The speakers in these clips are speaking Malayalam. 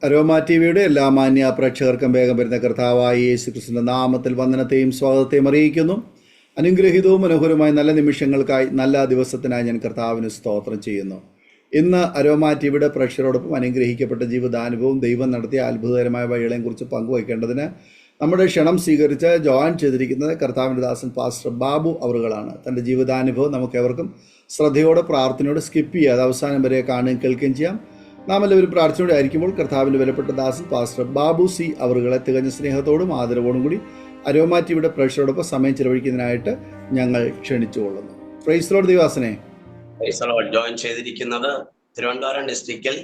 അരോമ ടി വിയുടെ എല്ലാ മാന്യ പ്രേക്ഷകർക്കും വേഗം വരുന്ന കർത്താവായ യേശു ക്രിസ്തുവിന്റെ നാമത്തിൽ വന്ദനത്തെയും സ്വാഗതത്തെയും അറിയിക്കുന്നു. അനുഗ്രഹീതവും മനോഹരമായ നല്ല നിമിഷങ്ങൾക്കായി, നല്ല ദിവസത്തിനായി ഞാൻ കർത്താവിന് സ്തോത്രം ചെയ്യുന്നു. ഇന്ന് അരോമ ടി വിയുടെ പ്രേക്ഷകരോടൊപ്പം അനുഗ്രഹിക്കപ്പെട്ട ജീവിതാനുഭവം, ദൈവം നടത്തിയ അത്ഭുതകരമായ വഴികളെയും കുറിച്ച് പങ്കുവയ്ക്കേണ്ടതിന് നമ്മുടെ ക്ഷണം സ്വീകരിച്ച് ജോയിൻ ചെയ്തിരിക്കുന്നത് കർത്താവിൻ്റെ ദാസൻ പാസ്റ്റർ ബാബു അവറുകളാണ്. തൻ്റെ ജീവിതാനുഭവം നമുക്കേവർക്കും ശ്രദ്ധയോടെ പ്രാർത്ഥനയോടെ സ്കിപ്പ് ചെയ്യാതെ അവസാനം വരെ കാണുകയും കേൾക്കുകയും ചെയ്യാം. നാം എല്ലാവരും പ്രാർത്ഥനയോടെ ആയിരിക്കുമ്പോൾ കർത്താവിൻ്റെ വിലപ്പെട്ട ദാസൻ പാസ്റ്റർ ബാബു സി അവറുകളെ തികഞ്ഞ സ്നേഹത്തോടും ആദരവോടും കൂടി അരോമ ടി വിയുടെ പ്രേക്ഷകരോടൊപ്പം സമയം ചെലവഴിക്കുന്നതിനായിട്ട് ഞങ്ങൾ ക്ഷണിച്ചുകൊള്ളുന്നു. പ്രൈസ് ലോർഡ് ദൈവാസനെ. ജോയിൻ ചെയ്തിരിക്കുന്നത് തിരുവനന്തപുരം ഡിസ്ട്രിക്റ്റിൽ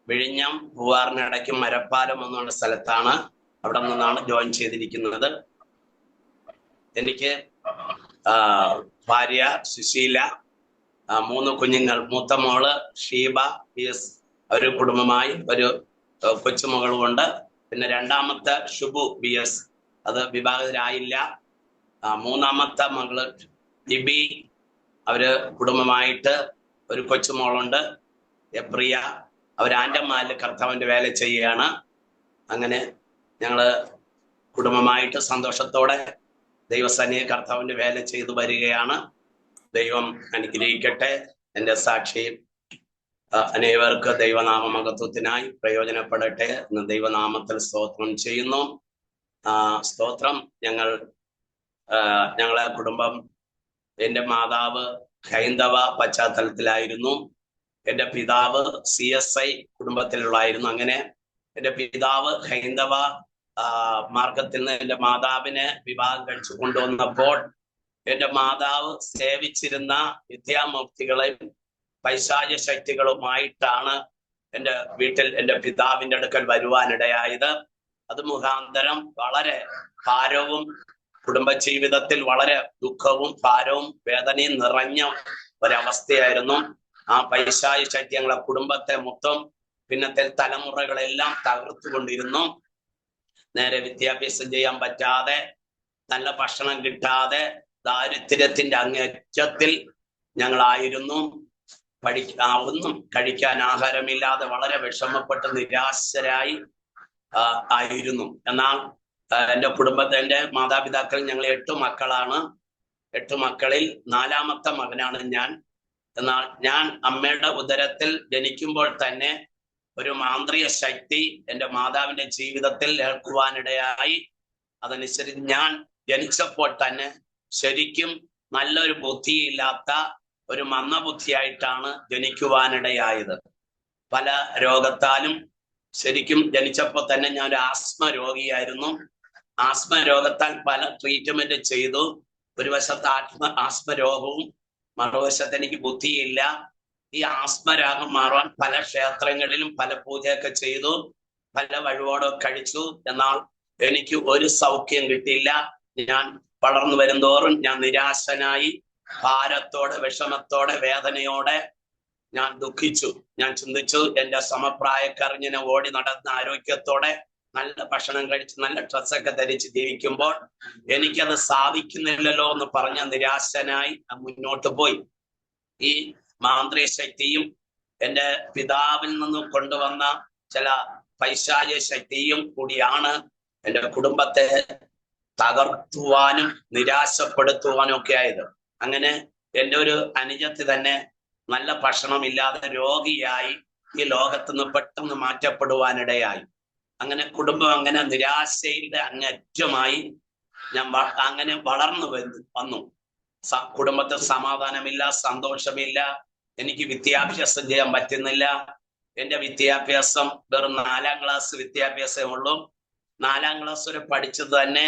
വിഴിഞ്ഞം പൂവാറിനിടയ്ക്കും മരപ്പാലം എന്നുള്ള സ്ഥലത്താണ്. അവിടെ നിന്നാണ് ജോയിൻ ചെയ്തിരിക്കുന്നത്. എനിക്ക് ഭാര്യ സുശീല, 3 കുഞ്ഞുങ്ങൾ. മൂത്ത മോള് ഷീബ PS, ഒരു കുടുംബമായി ഒരു കൊച്ചുമകളുമുണ്ട്. പിന്നെ രണ്ടാമത്തെ ഷുബു BS, അത് വിവാഹിതരായില്ല. മൂന്നാമത്തെ മകള് ലിബി, അവര് കുടുംബമായിട്ട് ഒരു കൊച്ചുമോളുണ്ട്. എപ്രിയ, അവർ ആൻഡമാനിൽ കർത്താവിന്റെ വേല ചെയ്യുകയാണ്. അങ്ങനെ ഞങ്ങള് കുടുംബമായിട്ട് സന്തോഷത്തോടെ ദൈവസന്നിധിയിൽ കർത്താവിന്റെ വേല ചെയ്തു വരികയാണ്. ദൈവം അനുഗ്രഹിക്കട്ടെ. എൻ്റെ സാക്ഷി അനേകർക്ക് ദൈവനാമമഹത്വത്തിനായി പ്രയോജനപ്പെടട്ടെ എന്ന് ദൈവനാമത്തിൽ സ്തോത്രം ചെയ്യുന്നു. സ്തോത്രം. ഞങ്ങളെ കുടുംബം, എൻ്റെ മാതാവ് ഹൈന്ദവ പശ്ചാത്തലത്തിലായിരുന്നു. എൻ്റെ പിതാവ് CSI കുടുംബത്തിലുള്ളായിരുന്നു. അങ്ങനെ എൻ്റെ പിതാവ് ഹൈന്ദവ മാർഗത്തിൽ നിന്ന് എൻ്റെ മാതാവിനെ വിവാഹം കഴിച്ചു കൊണ്ടുവന്നപ്പോൾ എൻ്റെ മാതാവ് സേവിച്ചിരുന്ന വിദ്യാമൂർത്തികളെയും പൈശാചിക ശക്തികളുമായിട്ടാണ് എൻ്റെ വീട്ടിൽ എൻ്റെ പിതാവിൻ്റെ അടുക്കൽ വരുവാനിടയായത്. അത് മുഖാന്തരം വളരെ ഭാരവും, കുടുംബജീവിതത്തിൽ വളരെ ദുഃഖവും ഭാരവും വേദനയും നിറഞ്ഞ ഒരവസ്ഥയായിരുന്നു. ആ പൈശാചിക ശക്തി ഞങ്ങളെ കുടുംബത്തെ മൊത്തം പിന്നത്തെ തലമുറകളെല്ലാം തകർത്തുകൊണ്ടിരുന്നു. നേരെ വിദ്യാഭ്യാസം ചെയ്യാൻ പറ്റാതെ, നല്ല ഭക്ഷണം കിട്ടാതെ, ദാരിദ്ര്യത്തിന്റെ അങ്ങേറ്റത്തിൽ ഞങ്ങളായിരുന്നു. ഒന്നും കഴിക്കാൻ ആഹാരമില്ലാതെ വളരെ വിഷമപ്പെട്ട് നിരാശരായി ആയിരുന്നു. എന്നാൽ എൻ്റെ മാതാപിതാക്കൾ, ഞങ്ങൾ 8 മക്കളാണ്. 8 മക്കളിൽ 4ാമത്തെ മകനാണ് ഞാൻ. എന്നാൽ ഞാൻ അമ്മയുടെ ഉദരത്തിൽ ജനിക്കുമ്പോൾ തന്നെ ഒരു മാന്ത്രിക ശക്തി എൻ്റെ മാതാവിന്റെ ജീവിതത്തിൽ ഏൽക്കുവാനിടയായി. അതനുസരിച്ച് ഞാൻ ജനിച്ചപ്പോൾ തന്നെ ശരിക്കും നല്ലൊരു ബുദ്ധിയില്ലാത്ത ഒരു മന്ദബുദ്ധിയായിട്ടാണ് ജനിക്കുവാനിടയായത്. പല രോഗത്താലും ശരിക്കും ജനിച്ചപ്പോൾ തന്നെ ഞാൻ ഒരു ആസ്മ രോഗിയായിരുന്നു. ആസ്മ രോഗത്താൽ പല ട്രീറ്റ്മെന്റ് ചെയ്തു. ഒരു വശത്ത് ആസ്മ രോഗവും, മറുവശത്ത് എനിക്ക് ബുദ്ധിയില്ല. ഈ ആസ്മരാഗം മാറുവാൻ പല ക്ഷേത്രങ്ങളിലും പല പൂജയൊക്കെ ചെയ്തു, പല വഴിപാടൊക്കെ കഴിച്ചു. എന്നാൽ എനിക്ക് ഒരു സൗഖ്യം കിട്ടിയില്ല. ഞാൻ വളർന്നു വരുന്തോറും ഞാൻ നിരാശനായി, ഭാരത്തോടെ, വിഷമത്തോടെ, വേദനയോടെ ഞാൻ ദുഃഖിച്ചു. ഞാൻ ചിന്തിച്ചു, എൻ്റെ സമപ്രായക്കാരങ്ങനെ ഓടി നടന്ന ആരോഗ്യത്തോടെ നല്ല ഭക്ഷണം കഴിച്ച് നല്ല ഡ്രസ്സൊക്കെ ധരിച്ച് ജീവിക്കുമ്പോൾ എനിക്കത് സാധിക്കുന്നില്ലല്ലോ എന്ന് പറഞ്ഞ നിരാശനായി മുന്നോട്ട് പോയി. ഈ മാന്ത്രിക ശക്തിയും എൻ്റെ പിതാവിൽ നിന്ന് കൊണ്ടുവന്ന ചില പൈശാചിക ശക്തിയും കൂടിയാണ് എൻ്റെ കുടുംബത്തെ തകർത്തുവാനും നിരാശപ്പെടുത്തുവാനും ഒക്കെ ആയത്. അങ്ങനെ എൻ്റെ ഒരു അനുജത്തി തന്നെ നല്ല ഭക്ഷണമില്ലാതെ രോഗിയായി ഈ ലോകത്ത് നിന്ന് പെട്ടെന്ന് മാറ്റപ്പെടുവാനിടയായി. അങ്ങനെ കുടുംബം അങ്ങനെ നിരാശയുടെ അങ്ങേറ്റമായി ഞാൻ അങ്ങനെ വളർന്നു വന്നു. കുടുംബത്തിൽ സമാധാനമില്ല, സന്തോഷമില്ല. എനിക്ക് വിദ്യാഭ്യാസം ചെയ്യാൻ പറ്റുന്നില്ല. എൻ്റെ വിദ്യാഭ്യാസം വെറും 4ാം ക്ലാസ് വിദ്യാഭ്യാസമേ ഉള്ളൂ. 4ാം ക്ലാസ് വരെ പഠിച്ചത് തന്നെ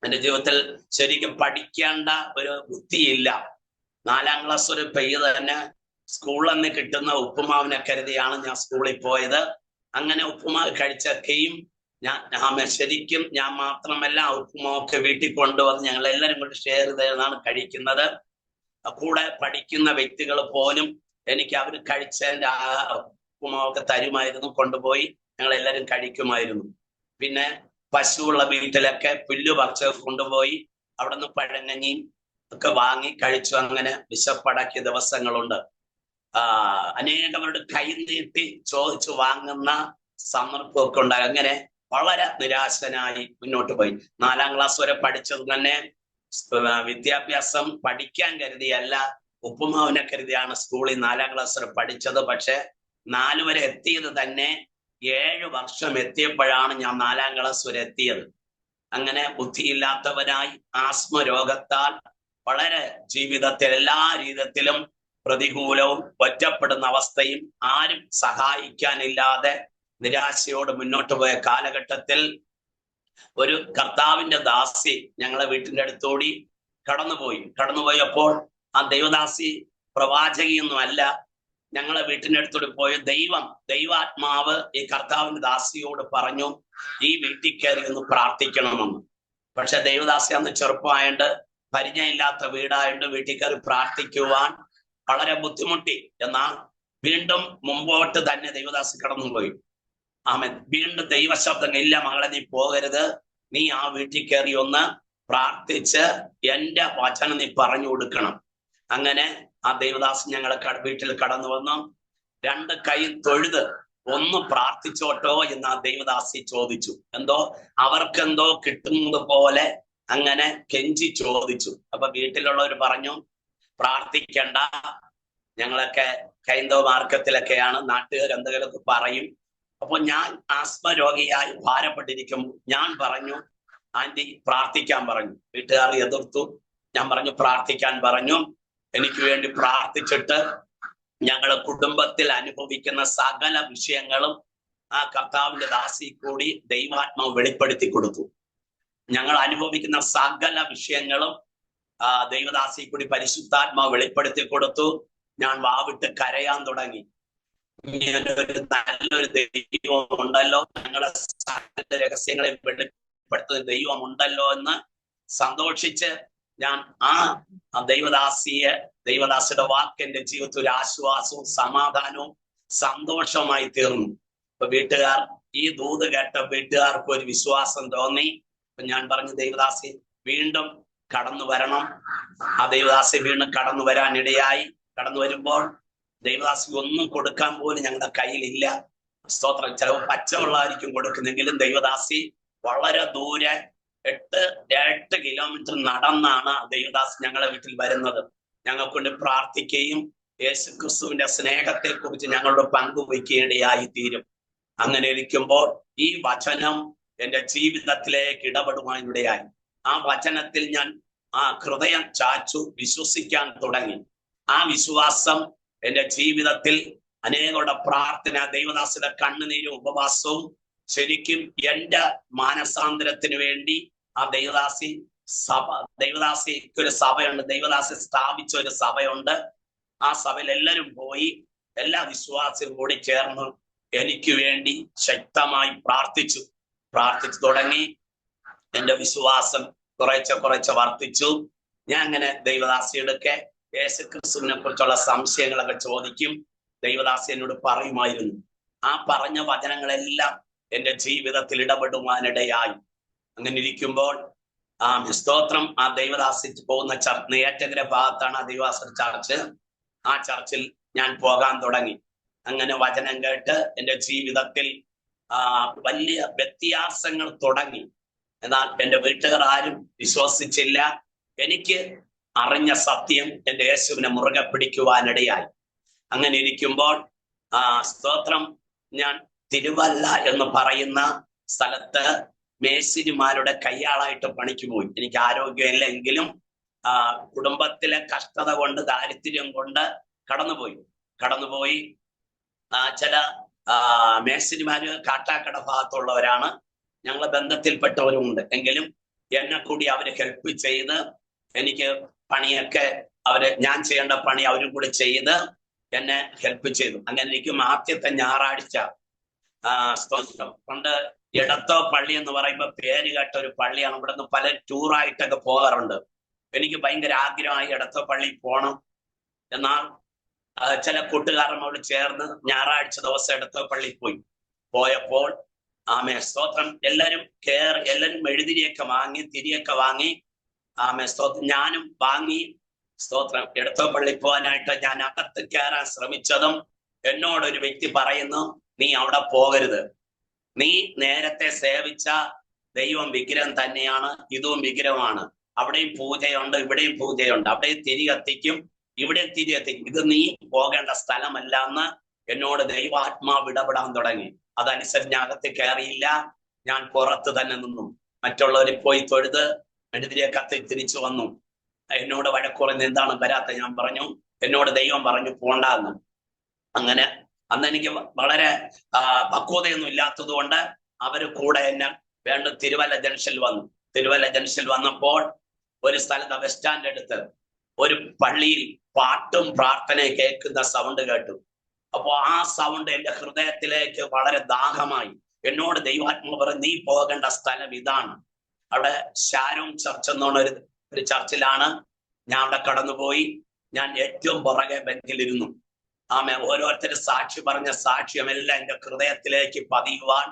എൻ്റെ ജീവിതത്തിൽ ശരിക്കും പഠിക്കേണ്ട ഒരു ബുദ്ധിയില്ല. 4ാം ക്ലാസ് വരെ പെയ്ത് തന്നെ സ്കൂളിൽ നിന്ന് കിട്ടുന്ന ഉപ്പുമാവിനെ കരുതിയാണ് ഞാൻ സ്കൂളിൽ പോയത്. അങ്ങനെ ഉപ്പുമാവ് കഴിച്ചൊക്കെയും ശരിക്കും ഞാൻ മാത്രമല്ല, ഉപ്പുമാവൊക്കെ വീട്ടിൽ കൊണ്ടുവന്ന് ഞങ്ങൾ എല്ലാവരും കൂടി ഷെയർ ചെയ്താണ് കഴിക്കുന്നത്. കൂടെ പഠിക്കുന്ന വ്യക്തികൾ പോലും എനിക്ക് അവർ കഴിച്ചതിൻ്റെ ഉപ്പുമാവൊക്കെ തരുമായിരുന്നു, കൊണ്ടുപോയി ഞങ്ങൾ എല്ലാവരും കഴിക്കുമായിരുന്നു. പിന്നെ പശുവുള്ള വീട്ടിലൊക്കെ പുല്ല് പറിച്ച് കൊണ്ടുപോയി അവിടെ നിന്ന് പഴങ്ങഞ്ഞിയും ഒക്കെ വാങ്ങി കഴിച്ചു. അങ്ങനെ വിശപ്പടക്കിയ ദിവസങ്ങളുണ്ട്. അനേകവരുടെ കൈ നീട്ടി ചോദിച്ചു വാങ്ങുന്ന സന്ദർഭമൊക്കെ ഉണ്ടായി. അങ്ങനെ വളരെ നിരാശനായി മുന്നോട്ട് പോയി. 4ാം ക്ലാസ് വരെ പഠിച്ചത് തന്നെ വിദ്യാഭ്യാസം പഠിക്കാൻ കരുതിയല്ല, ഉപ്പുമാവിനെ കരുതിയാണ് സ്കൂളിൽ 4ാം ക്ലാസ് വരെ പഠിച്ചത്. പക്ഷെ 4 വരെ എത്തിയത് തന്നെ 7 വർഷം എത്തിയപ്പോഴാണ് ഞാൻ 4ാം ക്ലാസ് വരെ എത്തിയത്. അങ്ങനെ ബുദ്ധിയില്ലാത്തവനായി ആസ്മ രോഗത്താൽ വളരെ ജീവിതത്തിൽ എല്ലാ രീതിയിലും പ്രതികൂലവും ഒറ്റപ്പെടുന്ന അവസ്ഥയും ആരും സഹായിക്കാനില്ലാതെ നിരാശയോട് മുന്നോട്ട് പോയ കാലഘട്ടത്തിൽ ഒരു കർത്താവിന്റെ ദാസി ഞങ്ങളെ വീട്ടിന്റെ അടുത്തോടി കടന്നുപോയപ്പോൾ ആ ദൈവദാസി പ്രവാചകിയൊന്നും അല്ല, ഞങ്ങളെ വീട്ടിന്റെ അടുത്തോട് പോയ ദൈവാത്മാവ് ഈ കർത്താവിന്റെ ദാസിയോട് പറഞ്ഞു, ഈ വീട്ടിൽ കയറി ഒന്ന് പ്രാർത്ഥിക്കണമെന്ന്. പക്ഷെ ദൈവദാസി അന്ന് ചെറുപ്പമായോണ്ട്, പരിചയമില്ലാത്ത വീടായോണ്ട് വീട്ടിൽ കയറി പ്രാർത്ഥിക്കുവാൻ വളരെ ബുദ്ധിമുട്ടി. എന്നാൽ വീണ്ടും മുമ്പോട്ട് തന്നെ ദൈവദാസി കടന്നുപോയി. ആമേൻ. വീണ്ടും ദൈവശബ്ദം, ഇല്ല മകളെ നീ പോകരുത്, നീ ആ വീട്ടിൽ കയറി ഒന്ന് പ്രാർത്ഥിച്ച് എന്റെ വചനം നീ പറഞ്ഞു കൊടുക്കണം. അങ്ങനെ ആ ദൈവദാസൻ ഞങ്ങളെ വീട്ടിൽ കടന്നു വന്നു. 2 കൈ തൊഴുത് ഒന്ന് പ്രാർത്ഥിച്ചോട്ടോ എന്ന് ആ ദൈവദാസി ചോദിച്ചു. അവർക്കെന്തോ കിട്ടുന്നത് പോലെ അങ്ങനെ കെഞ്ചി ചോദിച്ചു. അപ്പൊ വീട്ടിലുള്ളവർ പറഞ്ഞു, പ്രാർത്ഥിക്കണ്ട, ഞങ്ങളൊക്കെ ഹൈന്ദവ മാർഗത്തിലൊക്കെയാണ്, നാട്ടുകാർ എന്തെങ്കിലുമൊക്കെ പറയും. അപ്പൊ ഞാൻ ആസ്മ രോഗിയായി ഭാരപ്പെട്ടിരിക്കുമ്പോൾ ഞാൻ പറഞ്ഞു, ആന്റി പ്രാർത്ഥിക്കാൻ പറഞ്ഞു. വീട്ടുകാർ എതിർത്തു. ഞാൻ പറഞ്ഞു പ്രാർത്ഥിക്കാൻ പറഞ്ഞു. എനിക്ക് വേണ്ടി പ്രാർത്ഥിച്ചിട്ട് ഞങ്ങളെ കുടുംബത്തിൽ അനുഭവിക്കുന്ന സകല വിഷയങ്ങളും ആ കർത്താവിന്റെ ദാസി കൂടി ദൈവാത്മാവ് വെളിപ്പെടുത്തി കൊടുത്തു. ഞങ്ങൾ അനുഭവിക്കുന്ന സകല വിഷയങ്ങളും ദൈവദാസി കൂടി പരിശുദ്ധാത്മാവ് വെളിപ്പെടുത്തി കൊടുത്തു. ഞാൻ വാവിട്ട് കരയാൻ തുടങ്ങി. ഒരു നല്ലൊരു ദൈവം ഉണ്ടല്ലോ, ഞങ്ങളെ സകല രഹസ്യങ്ങളെ വെളിപ്പെടുത്തുന്ന ദൈവം ഉണ്ടല്ലോ എന്ന് സന്തോഷിച്ച് ഞാൻ ആ ദൈവദാസിയുടെ വാക്ക് എന്റെ ജീവിതത്തിൽ ഒരു ആശ്വാസവും സമാധാനവും സന്തോഷമായി തീർന്നു. അപ്പൊ വീട്ടുകാർ ഈ ദൂത് കേട്ട വീട്ടുകാർക്ക് ഒരു വിശ്വാസം തോന്നി. അപ്പൊ ഞാൻ പറഞ്ഞു, ദൈവദാസി വീണ്ടും കടന്നു വരണം. ആ ദൈവദാസി വീണ്ടും കടന്നു വരാനിടയായി. കടന്നു വരുമ്പോൾ ദൈവദാസി ഒന്നും കൊടുക്കാൻ പോലും ഞങ്ങളുടെ കയ്യിലില്ല. സ്തോത്രം. ചിലവ് പച്ചവെള്ളമായിരിക്കും കൊടുക്കുന്നെങ്കിലും ദൈവദാസി വളരെ ദൂരെ 8 കിലോമീറ്റർ നടന്നാണ് ദൈവദാസി ഞങ്ങളെ വീട്ടിൽ വരുന്നത്. ഞങ്ങൾക്കൊണ്ട് പ്രാർത്ഥിക്കുകയും യേശുക്രിസ്തുവിന്റെ സ്നേഹത്തെ കുറിച്ച് ഞങ്ങളുടെ പങ്കുവയ്ക്കേണ്ടതായി തീരും. അങ്ങനെ ഇരിക്കുമ്പോൾ ഈ വചനം എന്റെ ജീവിതത്തിലേക്ക് ഇടപെടുവാനിടയായി. ആ വചനത്തിൽ ഞാൻ ആ ഹൃദയം ചാച്ചു വിശ്വസിക്കാൻ തുടങ്ങി. ആ വിശ്വാസം എന്റെ ജീവിതത്തിൽ അനേകരുടെ പ്രാർത്ഥന, ദൈവദാസിയുടെ കണ്ണുനീരും ഉപവാസവും ശരിക്കും എന്റെ മാനസാന്തരത്തിന് വേണ്ടി ആ ദൈവദാസിക്ക് ഒരു സഭയുണ്ട്, ദൈവദാസി സ്ഥാപിച്ച ഒരു സഭയുണ്ട്. ആ സഭയിൽ എല്ലാവരും പോയി, എല്ലാ വിശ്വാസികളും കൂടി ചേർന്ന് എനിക്ക് വേണ്ടി ശക്തമായി പ്രാർത്ഥിച്ചു തുടങ്ങി. എന്റെ വിശ്വാസം കുറേശ്ശെ വർദ്ധിച്ചു. ഞാൻ അങ്ങനെ ദൈവദാസിയുടെ യേശുക്രിസ്തുവിനെ കുറിച്ചുള്ള സംശയങ്ങളൊക്കെ ചോദിക്കും. ദൈവദാസി എന്നോട് പറയുമായിരുന്നു. ആ പറഞ്ഞ വചനങ്ങളെല്ലാം എന്റെ ജീവിതത്തിൽ ഇടപെടുവാനിടയായി. അങ്ങനെ ഇരിക്കുമ്പോൾ സ്തോത്രം, ആ ദൈവദാസി പോകുന്ന നെയ്യാറ്റക്കര ഭാഗത്താണ് ആ ദൈവദാസ ചർച്ച്. ആ ചർച്ചിൽ ഞാൻ പോകാൻ തുടങ്ങി. അങ്ങനെ വചനം കേട്ട് എന്റെ ജീവിതത്തിൽ വലിയ വ്യത്യാസങ്ങൾ തുടങ്ങി. എന്നാൽ എന്റെ വീട്ടുകാർ ആരും വിശ്വസിച്ചില്ല. എനിക്ക് അറിഞ്ഞ സത്യം എന്റെ യേശുവിനെ മുറുകെ പിടിക്കുവാനിടയായി. അങ്ങനെ ഇരിക്കുമ്പോൾ സ്തോത്രം, ഞാൻ തിരുവല്ല എന്ന് പറയുന്ന സ്ഥലത്ത് മേശിരിമാരുടെ കയ്യാളായിട്ട് പണിക്ക് പോയി. എനിക്ക് ആരോഗ്യമില്ല എങ്കിലും കുടുംബത്തിലെ കഷ്ടത കൊണ്ട്, ദാരിദ്ര്യം കൊണ്ട് കടന്നുപോയി. ചില മേശിരിമാര് കാട്ടാക്കട ഭാഗത്തുള്ളവരാണ്, ഞങ്ങളെ ബന്ധത്തിൽപ്പെട്ടവരുമുണ്ട്. എങ്കിലും എന്നെ കൂടി അവര് ഹെൽപ്പ് ചെയ്ത് എനിക്ക് പണിയൊക്കെ ഞാൻ ചെയ്യേണ്ട പണി അവരും കൂടി ചെയ്ത് എന്നെ ഹെൽപ്പ് ചെയ്തു. അങ്ങനെ എനിക്കും ആദ്യത്തെ ഞായറാഴ്ച പണ്ട് എടത്തോ പള്ളി എന്ന് പറയുമ്പോൾ പേര് കേട്ട ഒരു പള്ളിയാണ്. ഇവിടെ നിന്ന് പല ടൂറായിട്ടൊക്കെ പോകാറുണ്ട്. എനിക്ക് ഭയങ്കര ആഗ്രഹമായി എടത്തോ പള്ളിയിൽ പോകണം. എന്നാൽ ചില കൂട്ടുകാരനോട് ചേർന്ന് ഞായറാഴ്ച ദിവസം എടത്തോ പള്ളിയിൽ പോയപ്പോൾ സ്തോത്രം, എല്ലാരും മെഴുതിരിയൊക്കെ വാങ്ങി, തിരിയൊക്കെ വാങ്ങി. സ്തോത്രം, ഞാനും വാങ്ങി. സ്തോത്രം, എടത്തോ പള്ളി പോകാനായിട്ട് ഞാൻ അകത്ത് കയറാൻ ശ്രമിച്ചതും എന്നോടൊരു വ്യക്തി പറയുന്നു, നീ അവിടെ പോകരുത്, നീ നേരത്തെ സേവിച്ച ദൈവം വിഗ്രഹം തന്നെയാണ്, ഇതും വിഗ്രഹമാണ്. അവിടെയും പൂജയുണ്ട്, ഇവിടെയും പൂജയുണ്ട്. അവിടെയും തിരി കത്തിക്കും, ഇവിടെയും തിരി കത്തിക്കും. ഇത് നീ പോകേണ്ട സ്ഥലമല്ല എന്ന് എന്നോട് ദൈവാത്മാവ് ഇടപെടാൻ തുടങ്ങി. അതനുസരിച്ച് ഞാൻ അകത്ത് കയറിയില്ല. ഞാൻ പുറത്ത് തന്നെ നിന്നു. മറ്റുള്ളവർ പോയി തൊഴുത് മെഴുതിരിയെ കത്തി തിരിച്ചു വന്നു. എന്നോട് വഴക്കുറഞ്ഞ് എന്താണ് വരാത്ത? ഞാൻ പറഞ്ഞു എന്നോട് ദൈവം പറഞ്ഞു പോണ്ടാന്ന്. അങ്ങനെ അന്ന് എനിക്ക് വളരെ പക്വതയൊന്നും ഇല്ലാത്തത് കൊണ്ട് അവര് കൂടെ എന്നെ വീണ്ടും തിരുവല്ല ജംഗ്ഷനിൽ വന്നു. തിരുവല്ല ജംഗ്ഷനിൽ വന്നപ്പോൾ ഒരു സ്ഥലത്ത് ബസ് സ്റ്റാൻഡ് അടുത്ത് ഒരു പള്ളിയിൽ പാട്ടും പ്രാർത്ഥനയും കേൾക്കുന്ന സൗണ്ട് കേട്ടു. അപ്പോ ആ സൗണ്ട് എന്റെ ഹൃദയത്തിലേക്ക് വളരെ ദാഹമായി. എന്നോട് ദൈവാത്മാവ് പറഞ്ഞു, നീ പോകേണ്ട സ്ഥലം ഇതാണ്. അവിടെ ഷാരോൺ ചർച്ച് എന്നുള്ള ഒരു ചർച്ചിലാണ്. ഞാൻ അവിടെ കടന്നുപോയി. ഞാൻ ഏറ്റവും പുറകെ ബെഞ്ചിലിരുന്നു. ആമേ. ഓരോരുത്തരും സാക്ഷി പറഞ്ഞ സാക്ഷ്യമെല്ലാം എന്റെ ഹൃദയത്തിലേക്ക് പതിയുവാൻ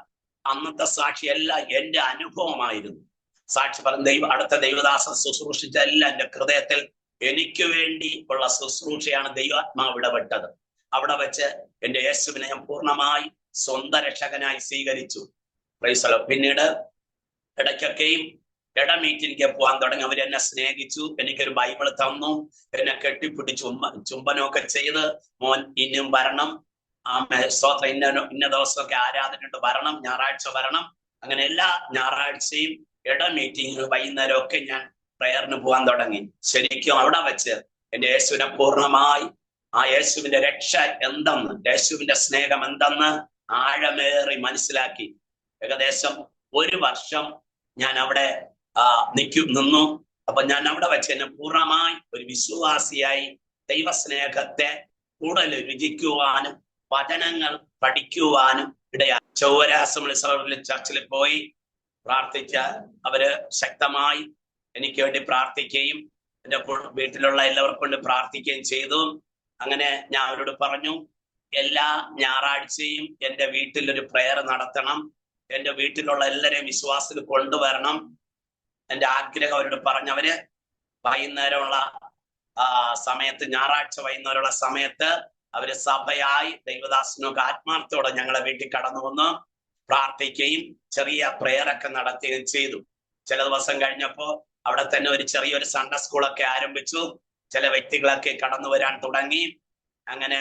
അന്നത്തെ സാക്ഷിയെല്ലാം എന്റെ അനുഭവമായിരുന്നു. സാക്ഷി പറഞ്ഞ അടുത്ത ദൈവദാസൻ ശുശ്രൂഷിച്ച എല്ലാം എന്റെ ഹൃദയത്തിൽ എനിക്ക് വേണ്ടി ഉള്ള ശുശ്രൂഷയാണ് ദൈവാത്മാവ് ഇടപെട്ടത്. അവിടെ വെച്ച് എന്റെ യേശുവിനെ ഞാൻ പൂർണ്ണമായി സ്വന്തം രക്ഷകനായി സ്വീകരിച്ചു. Praise the Lord. പിന്നീട് ഇടയ്ക്കൊക്കെയും മീറ്റിംഗിലേക്ക് പോകാൻ തുടങ്ങി. അവരെന്നെ സ്നേഹിച്ചു. എനിക്കൊരു ബൈബിൾ തന്നു. എന്നെ കെട്ടിപ്പിടിച്ച് ചുംബനമൊക്കെ ചെയ്ത്, മോൻ ഇനിയും വരണം, സ്തോത്രം, ഇന്ന ദിവസമൊക്കെ ആരാധനയുണ്ട്, വരണം, ഞായറാഴ്ച വരണം. അങ്ങനെ എല്ലാ ഞായറാഴ്ചയും മീറ്റിംഗുകൾ വൈകുന്നേരം ഒക്കെ ഞാൻ പ്രയറിന് പോകാൻ തുടങ്ങി. ശരിക്കും അവിടെ വെച്ച് എന്റെ യേശുവിനെ പൂർണ്ണമായി, ആ യേശുവിന്റെ രക്ഷ എന്തെന്ന്, യേശുവിന്റെ സ്നേഹം എന്തെന്ന് ആഴമേറി മനസ്സിലാക്കി. ഏകദേശം 1 വർഷം ഞാൻ അവിടെ നിന്നു. അപ്പൊ ഞാൻ അവിടെ വെച്ച് എന്നെ പൂർണ്ണമായി ഒരു വിശ്വാസിയായി ദൈവസ്നേഹത്തെ കൂടുതൽ രുചിക്കുവാനും വചനങ്ങൾ പഠിക്കുവാനും ഇടയായി. ചൊവ്വര അസംബ്ലി ചർച്ചിൽ പോയി പ്രാർത്ഥിച്ച അവര് ശക്തമായി എനിക്ക് വേണ്ടി പ്രാർത്ഥിക്കുകയും എൻ്റെ വീട്ടിലുള്ള എല്ലാവർക്കും കൊണ്ട് പ്രാർത്ഥിക്കുകയും ചെയ്തു. അങ്ങനെ ഞാൻ അവരോട് പറഞ്ഞു, എല്ലാ ഞായറാഴ്ചയും എൻ്റെ വീട്ടിലൊരു പ്രയർ നടത്തണം, എൻ്റെ വീട്ടിലുള്ള എല്ലാവരെയും വിശ്വാസത്തിൽ കൊണ്ടുവരണം. എൻ്റെ ആഗ്രഹം അവരോട് പറഞ്ഞവര് വൈകുന്നേരമുള്ള സമയത്ത്, ഞായറാഴ്ച വൈകുന്നേരമുള്ള സമയത്ത് അവര് സഭയായി ദൈവദാസനൊക്കെ ആത്മാർത്ഥത്തോടെ ഞങ്ങളെ വീട്ടിൽ കടന്നു വന്ന് പ്രാർത്ഥിക്കുകയും ചെറിയ പ്രയറൊക്കെ നടത്തുകയും ചെയ്തു. ചില ദിവസം കഴിഞ്ഞപ്പോ അവിടെ തന്നെ ഒരു ചെറിയൊരു സൺഡേ സ്കൂളൊക്കെ ആരംഭിച്ചു. ചില വ്യക്തികളൊക്കെ കടന്നു വരാൻ തുടങ്ങി. അങ്ങനെ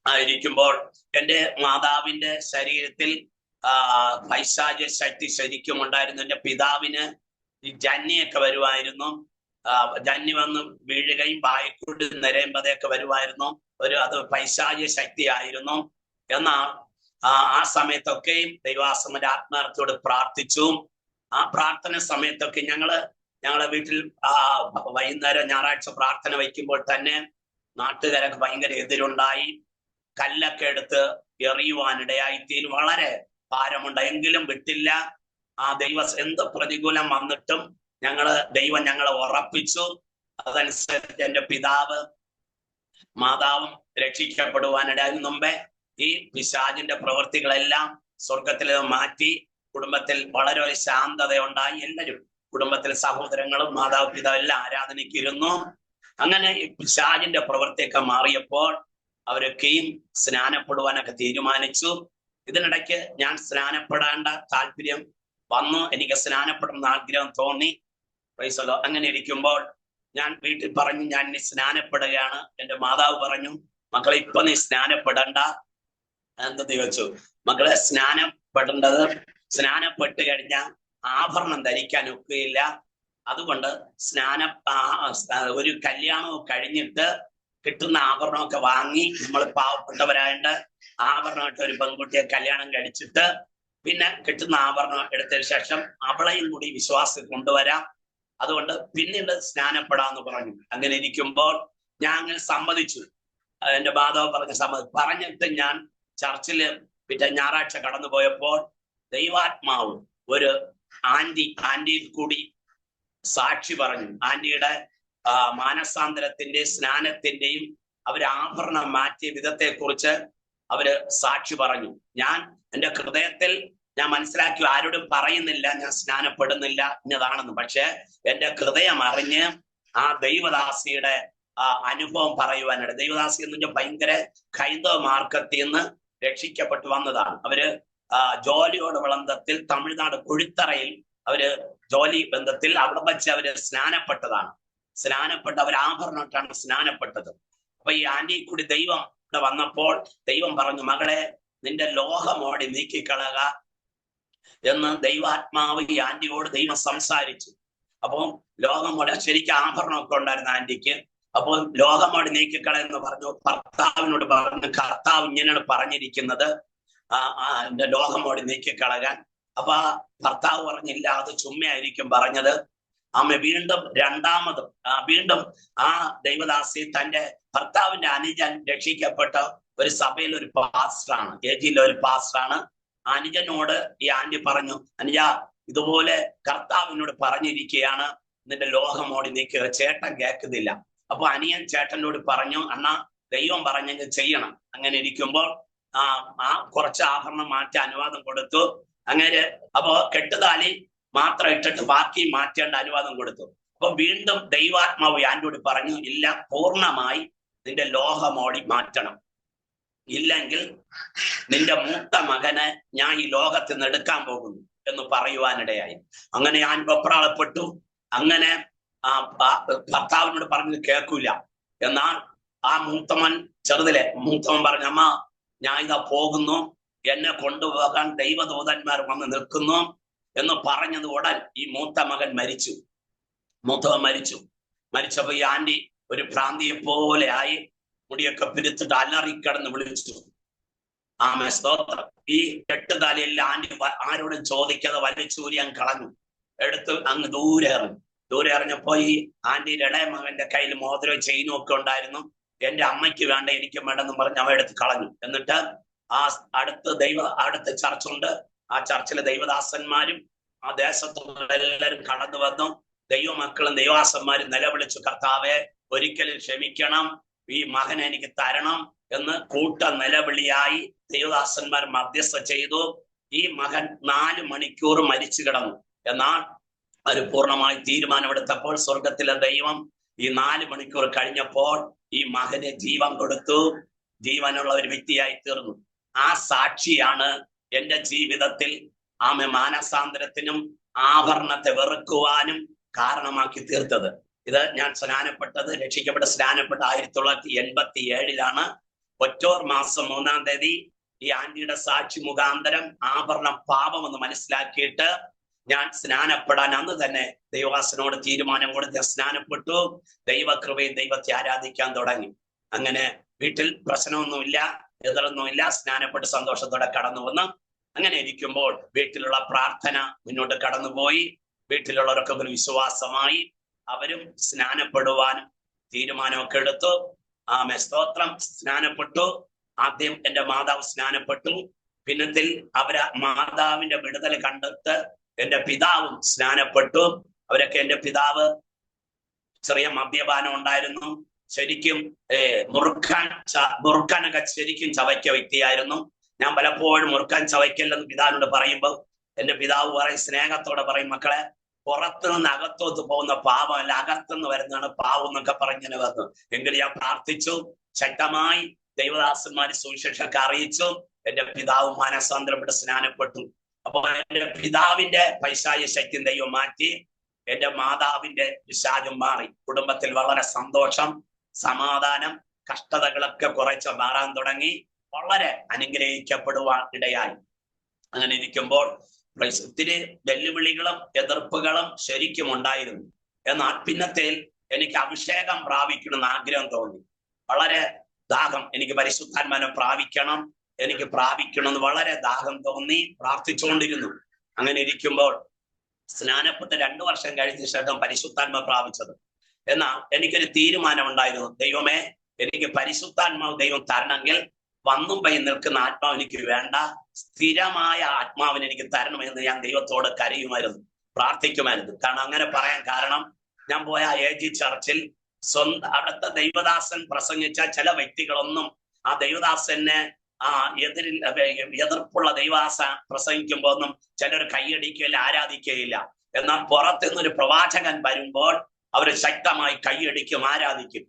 ആയിരിക്കുമ്പോൾ എൻ്റെ മാതാവിന്റെ ശരീരത്തിൽ പൈശാചിക ശക്തി ശരിക്കും ഉണ്ടായിരുന്നു. എൻ്റെ പിതാവിന് ഈ ജന്നിയൊക്കെ വരുമായിരുന്നു. ജന്നി വന്ന് വീഴുകയും വായിക്കൂടി നിരയുമ്പതൊക്കെ വരുമായിരുന്നു. അത് പൈശാചിക ശക്തിയായിരുന്നു. എന്നാൽ ആ സമയത്തൊക്കെയും ദൈവാസമന്റെ ആത്മാർത്ഥത്തോട് പ്രാർത്ഥിച്ചു. ആ പ്രാർത്ഥന സമയത്തൊക്കെ ഞങ്ങളെ വീട്ടിൽ വൈകുന്നേരം ഞായറാഴ്ച പ്രാർത്ഥന വയ്ക്കുമ്പോൾ തന്നെ നാട്ടുകാരൊക്കെ ഭയങ്കര എതിരുണ്ടായി. കല്ലൊക്കെ എടുത്ത് എറിയുവാനിടയായി. തീയിൽ വളരെ ഭാരമുണ്ട്, എങ്കിലും വിട്ടില്ല. ആ എന്ത് പ്രതികൂലം വന്നിട്ടും ദൈവം ഞങ്ങളെ ഉറപ്പിച്ചു. അതനുസരിച്ച് എൻ്റെ മാതാവും രക്ഷിക്കപ്പെടുവാനിടയായി. മുമ്പേ ഈ പിശാചിന്റെ പ്രവൃത്തികളെല്ലാം സ്വർഗത്തിൽ മാറ്റി കുടുംബത്തിൽ വളരെ ഒരു ശാന്തത ഉണ്ടായി. എല്ലാവരും കുടുംബത്തിലെ സഹോദരങ്ങളും മാതാവ് പിതാവ് എല്ലാം ആരാധനയ്ക്ക് ഇരുന്നു. അങ്ങനെ ഈ പിശാചിന്റെ പ്രവൃത്തിയൊക്കെ മാറിയപ്പോൾ അവരൊക്കെയും സ്നാനപ്പെടുവാനൊക്കെ തീരുമാനിച്ചു. ഇതിനിടയ്ക്ക് ഞാൻ സ്നാനപ്പെടേണ്ട താല്പര്യം വന്നു. എനിക്ക് സ്നാനപ്പെടണമെന്ന് ആഗ്രഹം തോന്നി. Praise the Lord. അങ്ങനെ ഇരിക്കുമ്പോൾ ഞാൻ വീട്ടിൽ പറഞ്ഞു, ഞാൻ ഇനി സ്നാനപ്പെടുകയാണ്. എൻ്റെ മാതാവ് പറഞ്ഞു, മക്കളെ ഇപ്പൊ നീ സ്നാനപ്പെടണ്ട. എന്തെന്ന് ചോദിച്ചു. മക്കളെ സ്നാനപ്പെട്ട് കഴിഞ്ഞാൽ ആഭരണം ധരിക്കാൻ ഒക്കുകയില്ല. അതുകൊണ്ട് ഒരു കല്യാണവും കഴിഞ്ഞിട്ട് കിട്ടുന്ന ആഭരണമൊക്കെ വാങ്ങി, നമ്മൾ പാവപ്പെട്ടവരായിട്ട് ആഭരണമായിട്ട് ഒരു പെൺകുട്ടിയെ കല്യാണം കഴിച്ചിട്ട് പിന്നെ കിട്ടുന്ന ആഭരണം എടുത്തതിന് ശേഷം അവളെയും കൂടി വിശ്വാസത്തിൽ കൊണ്ടുവരാം. അതുകൊണ്ട് പിന്നീട് സ്നാനപ്പെടാന്ന് പറഞ്ഞു. അങ്ങനെ ഇരിക്കുമ്പോൾ ഞാൻ അങ്ങനെ സമ്മതിച്ചു. എൻ്റെ മാതാവ് പറഞ്ഞിട്ട് ഞാൻ ചർച്ചില് പിന്നെ ഞായറാഴ്ച കടന്നുപോയപ്പോൾ ദൈവാത്മാവ് ഒരു ആന്റിയിൽ കൂടി സാക്ഷി പറഞ്ഞു. ആന്റിയുടെ മാനസാന്തരത്തിന്റെ സ്നാനത്തിന്റെയും അവര് ആഭരണം മാറ്റിയ വിധത്തെ കുറിച്ച് അവര് സാക്ഷി പറഞ്ഞു. ഞാൻ എൻ്റെ ഹൃദയത്തിൽ ഞാൻ മനസ്സിലാക്കി, ആരോടും പറയുന്നില്ല ഞാൻ സ്നാനപ്പെടുന്നില്ല ഇന്നതാണെന്ന്. പക്ഷെ എൻ്റെ ഹൃദയം അറിഞ്ഞ് ആ ദൈവദാസിയുടെ അനുഭവം പറയുവാനായിട്ട്. ദൈവദാസി എന്ന് പറഞ്ഞാൽ ഭയങ്കര ഹൈന്ദവ മാർഗത്തിൽ നിന്ന് രക്ഷിക്കപ്പെട്ടു വന്നതാണ്. അവര് ജോലിയോട് ബന്ധത്തിൽ തമിഴ്നാട് കുഴിത്തറയിൽ അവര് ജോലി ബന്ധത്തിൽ അവിടെ വെച്ച് അവര് സ്നാനപ്പെട്ടതാണ്. സ്നാനപ്പെട്ട് അവർ ആഭരണമായിട്ടാണ് സ്നാനപ്പെട്ടത്. അപ്പൊ ഈ ആന്റി കൂടി ദൈവം ഇവിടെ വന്നപ്പോൾ ദൈവം പറഞ്ഞു, മകളെ നിന്റെ ലോഹമോടി നീക്കിക്കളക എന്ന് ദൈവാത്മാവ് ഈ ആന്റിയോട് ദൈവം സംസാരിച്ചു. അപ്പോൾ ലോഹമോടി ശരിക്കും ആഭരണമൊക്കെ ഉണ്ടായിരുന്നു ആന്റിക്ക്. അപ്പോൾ ലോഹമോടി നീക്കിക്കള എന്ന് പറഞ്ഞു. ഭർത്താവിനോട് പറഞ്ഞു, കർത്താവ് ഇങ്ങനെയാണ് പറഞ്ഞിരിക്കുന്നത് എന്റെ ലോഹമോടി നീക്കിക്കളകാൻ. അപ്പൊ ആ ഭർത്താവ് പറഞ്ഞില്ല, അത് ചുമ്മയായിരിക്കും പറഞ്ഞത്. ആമ വീണ്ടും വീണ്ടും ആ ദൈവദാസി തന്റെ ഭർത്താവിന്റെ അനുജൻ രക്ഷിക്കപ്പെട്ട ഒരു സഭയിൽ ഒരു പാസ്റ്ററാണ്, ഏജിയിലെ ഒരു പാസ്റ്ററാണ്. അനുജനോട് ഈ ആന്റി പറഞ്ഞു, അനുജ ഇതുപോലെ കർത്താവിനോട് പറഞ്ഞിരിക്കുകയാണ് നിന്റെ ലോഹമോടി നീക്കുക. ചേട്ടൻ കേൾക്കുന്നില്ല. അപ്പൊ അനിയൻ ചേട്ടനോട് പറഞ്ഞു, അണ്ണാ ദൈവം പറഞ്ഞെങ്കിൽ ചെയ്യണം. അങ്ങനെ ഇരിക്കുമ്പോൾ കുറച്ച് ആഭരണം മാറ്റാൻ അനുവാദം കൊടുത്തു. അങ്ങനെ അപ്പോ കെട്ടുതാലി മാത്രം ഇട്ടിട്ട് ബാക്കി മാറ്റേണ്ട അനുവാദം കൊടുത്തു. അപ്പൊ വീണ്ടും ദൈവാത്മാവ് ആന്റിയോട് പറഞ്ഞു, ഇല്ല, പൂർണ്ണമായി നിന്റെ ലോഹമോടി മാറ്റണം, ഇല്ലെങ്കിൽ നിന്റെ മൂത്ത മകനെ ഞാൻ ഈ ലോകത്തിൽ നിന്ന് എടുക്കാൻ പോകുന്നു എന്ന് പറയുവാനിടയായി. അങ്ങനെ ഞാൻ വെപ്രാളപ്പെട്ടു. അങ്ങനെ ഭർത്താവിനോട് പറഞ്ഞത് കേൾക്കൂല. എന്നാൽ ആ മൂത്തമൻ മൂത്തമൻ പറഞ്ഞു, അമ്മ ഞാൻ ഇതാ പോകുന്നു, എന്നെ കൊണ്ടുപോകാൻ ദൈവദൂതന്മാർ വന്ന് നിൽക്കുന്നു എന്ന് പറഞ്ഞത് ഉടൻ ഈ മൂത്ത മകൻ മരിച്ചു. മൂത്തവൻ മരിച്ചപ്പോ ഈ ആന്റി ഒരു ഭ്രാന്തിയെ പോലെ ആയി, മുടിയൊക്കെ പിരിച്ചിട്ട് അലറിക്കിടന്ന് വിളിച്ചു. ആമേ സ്തോത്രം. ഈ കെട്ടുതാലിയെല്ലാം ആന്റി ആരോടും ചോദിക്കാതെ വലിച്ചൂരിയാൻ കളഞ്ഞു, എടുത്ത് അങ്ങ് ദൂരെ എറിഞ്ഞപ്പോ ഈ ആന്റിയുടെ ഇളയ മകന്റെ കയ്യിൽ മോതിരവും ചെയിനും ഒക്കെ ഉണ്ടായിരുന്നു. എന്റെ അമ്മയ്ക്ക് വേണ്ട, എനിക്ക് വേണ്ടെന്ന് പറഞ്ഞ് അവ എടുത്ത് കളഞ്ഞു. എന്നിട്ട് ആ അടുത്ത ചർച്ചുണ്ട്, ആ ചർച്ചിലെ ദൈവദാസന്മാരും ആ ദേശത്തുള്ള എല്ലാവരും കടന്നു വന്നു. ദൈവമക്കളും ദൈവദാസന്മാരും നിലവിളിച്ചു, കർത്താവെ ഒരിക്കലും ക്ഷമിക്കണം, ഈ മകനെ എനിക്ക് തരണം എന്ന് കൂട്ട നിലവിളിയായി ദൈവദാസന്മാർ മധ്യസ്ഥ ചെയ്തു. ഈ മകൻ 4 മണിക്കൂർ മരിച്ചു കിടന്നു. എന്നാൽ ഒരു പൂർണ്ണമായി തീരുമാനമെടുത്തപ്പോൾ സ്വർഗത്തിലെ ദൈവം ഈ 4 മണിക്കൂർ കഴിഞ്ഞപ്പോൾ ഈ മകന് ജീവൻ കൊടുത്തു, ജീവനുള്ള ഒരു വ്യക്തിയായി തീർന്നു. ആ സാക്ഷിയാണ് എന്റെ ജീവിതത്തിൽ മാനസാന്തരത്തിനും ആഭരണത്തെ വെറുക്കുവാനും കാരണമാക്കി തീർത്തത്. ഇത് ഞാൻ രക്ഷിക്കപ്പെട്ട സ്നാനപ്പെട്ട 1987 ഒക്ടോബർ മാസം 3-ാം തീയതി ഈ ആന്റിയുടെ സാക്ഷി മുഖാന്തരം ആഭരണം പാപമെന്ന് മനസ്സിലാക്കിയിട്ട് ഞാൻ സ്നാനപ്പെടാൻ അന്ന് തന്നെ ദൈവദാസനോട് തീരുമാനം കൊടുത്ത് സ്നാനപ്പെട്ടു. ദൈവകൃപയും ദൈവത്തെ ആരാധിക്കാൻ തുടങ്ങി. അങ്ങനെ വീട്ടിൽ പ്രശ്നമൊന്നുമില്ല, എതിരൊന്നുമില്ല, സ്നാനപ്പെട്ട് സന്തോഷത്തോടെ കടന്നു വന്ന്. അങ്ങനെ ഇരിക്കുമ്പോൾ വീട്ടിലുള്ള പ്രാർത്ഥന മുന്നോട്ട് കടന്നുപോയി. വീട്ടിലുള്ളവരൊക്കെ ഒരു വിശ്വാസമായി അവരും സ്നാനപ്പെടുവാനും തീരുമാനമൊക്കെ എടുത്തു. ആമേ സ്തോത്രം. സ്നാനപ്പെട്ടു. ആദ്യം എന്റെ മാതാവ് സ്നാനപ്പെട്ടു. പിന്നത്തിൽ മാതാവിന്റെ വിടുതൽ കണ്ടിട്ട് എന്റെ പിതാവും സ്നാനപ്പെട്ടു. അവരൊക്കെ എന്റെ പിതാവ് ചെറിയ മദ്യപാനം ഉണ്ടായിരുന്നു. ശരിക്കും മുറുക്കാനൊക്കെ ശരിക്കും ചവയ്ക്ക വ്യക്തിയായിരുന്നു. ഞാൻ പലപ്പോഴും മുറുക്കാൻ ചവയ്ക്കല്ലെന്ന് പിതാവിനോട് പറയുമ്പോൾ എന്റെ പിതാവ് പറയും, സ്നേഹത്തോടെ പറയും, മക്കളെ പുറത്തു നിന്ന് അകത്തോട്ട് പോകുന്ന പാപമല്ല, അകത്തുനിന്ന് വരുന്നതാണ് പാവം എന്നൊക്കെ പറഞ്ഞിങ്ങനെ വന്നു. എങ്കിൽ ഞാൻ പ്രാർത്ഥിച്ചു. ശക്തമായി ദൈവദാസന്മാര് സുവിശേഷമൊക്കെ അറിയിച്ചു. എന്റെ പിതാവ് മാനസാന്തരപ്പെട്ട് സ്നാനപ്പെട്ടു. അപ്പൊ എന്റെ പിതാവിന്റെ പൈശാചിക ശക്തി ദൈവം മാറ്റി, എന്റെ മാതാവിന്റെ പിശാചും മാറി. കുടുംബത്തിൽ വളരെ സന്തോഷം, സമാധാനം, കഷ്ടതകളൊക്കെ കുറച്ച് മാറാൻ തുടങ്ങി. വളരെ അനുഗ്രഹിക്കപ്പെടുവാൻ ഇടയായി. അങ്ങനെ ഇരിക്കുമ്പോൾ ഒത്തിരി വെല്ലുവിളികളും എതിർപ്പുകളും ശരിക്കും ഉണ്ടായിരുന്നു. എന്നാൽ പിന്നത്തേൽ എനിക്ക് അഭിഷേകം പ്രാപിക്കണമെന്ന് ആഗ്രഹം തോന്നി. വളരെ ദാഹം, എനിക്ക് പരിശുദ്ധാത്മാവിനെ പ്രാപിക്കണം, എനിക്ക് പ്രാപിക്കണമെന്ന് വളരെ ദാഹം തോന്നി. പ്രാർത്ഥിച്ചുകൊണ്ടിരുന്നു. അങ്ങനെ ഇരിക്കുമ്പോൾ സ്നാനപ്പെട്ട് 2 വർഷം കഴിഞ്ഞ ശേഷം പരിശുദ്ധാത്മാവ് പ്രാപിച്ചത്. എന്നാൽ എനിക്കൊരു തീരുമാനം ഉണ്ടായിരുന്നു, ദൈവമേ എനിക്ക് പരിശുദ്ധാത്മാവ് ദൈവം തരണമെങ്കിൽ വന്നും പോയി നിൽക്കുന്ന ആത്മാവ് എനിക്ക് വേണ്ട, സ്ഥിരമായ ആത്മാവിനെ എനിക്ക് തരണമെന്ന് ഞാൻ ദൈവത്തോട് കരയുമായിരുന്നു, പ്രാർത്ഥിക്കുമായിരുന്നു. കാരണം അങ്ങനെ പറയാൻ കാരണം, ഞാൻ പോയ AG ചർച്ചിൽ അവിടുത്തെ ദൈവദാസൻ പ്രസംഗിച്ച ചില വ്യക്തികളൊന്നും ആ ദൈവദാസനെ എതിർപ്പുള്ള ദൈവദാസ പ്രസംഗിക്കുമ്പോ ഒന്നും ചിലർ കൈയടിക്കുകയില്ല, ആരാധിക്കുകയില്ല. എന്നാൽ പുറത്തുനിന്നൊരു പ്രവാചകൻ വരുമ്പോൾ അവര് ശക്തമായി കൈയടിക്കും, ആരാധിക്കും.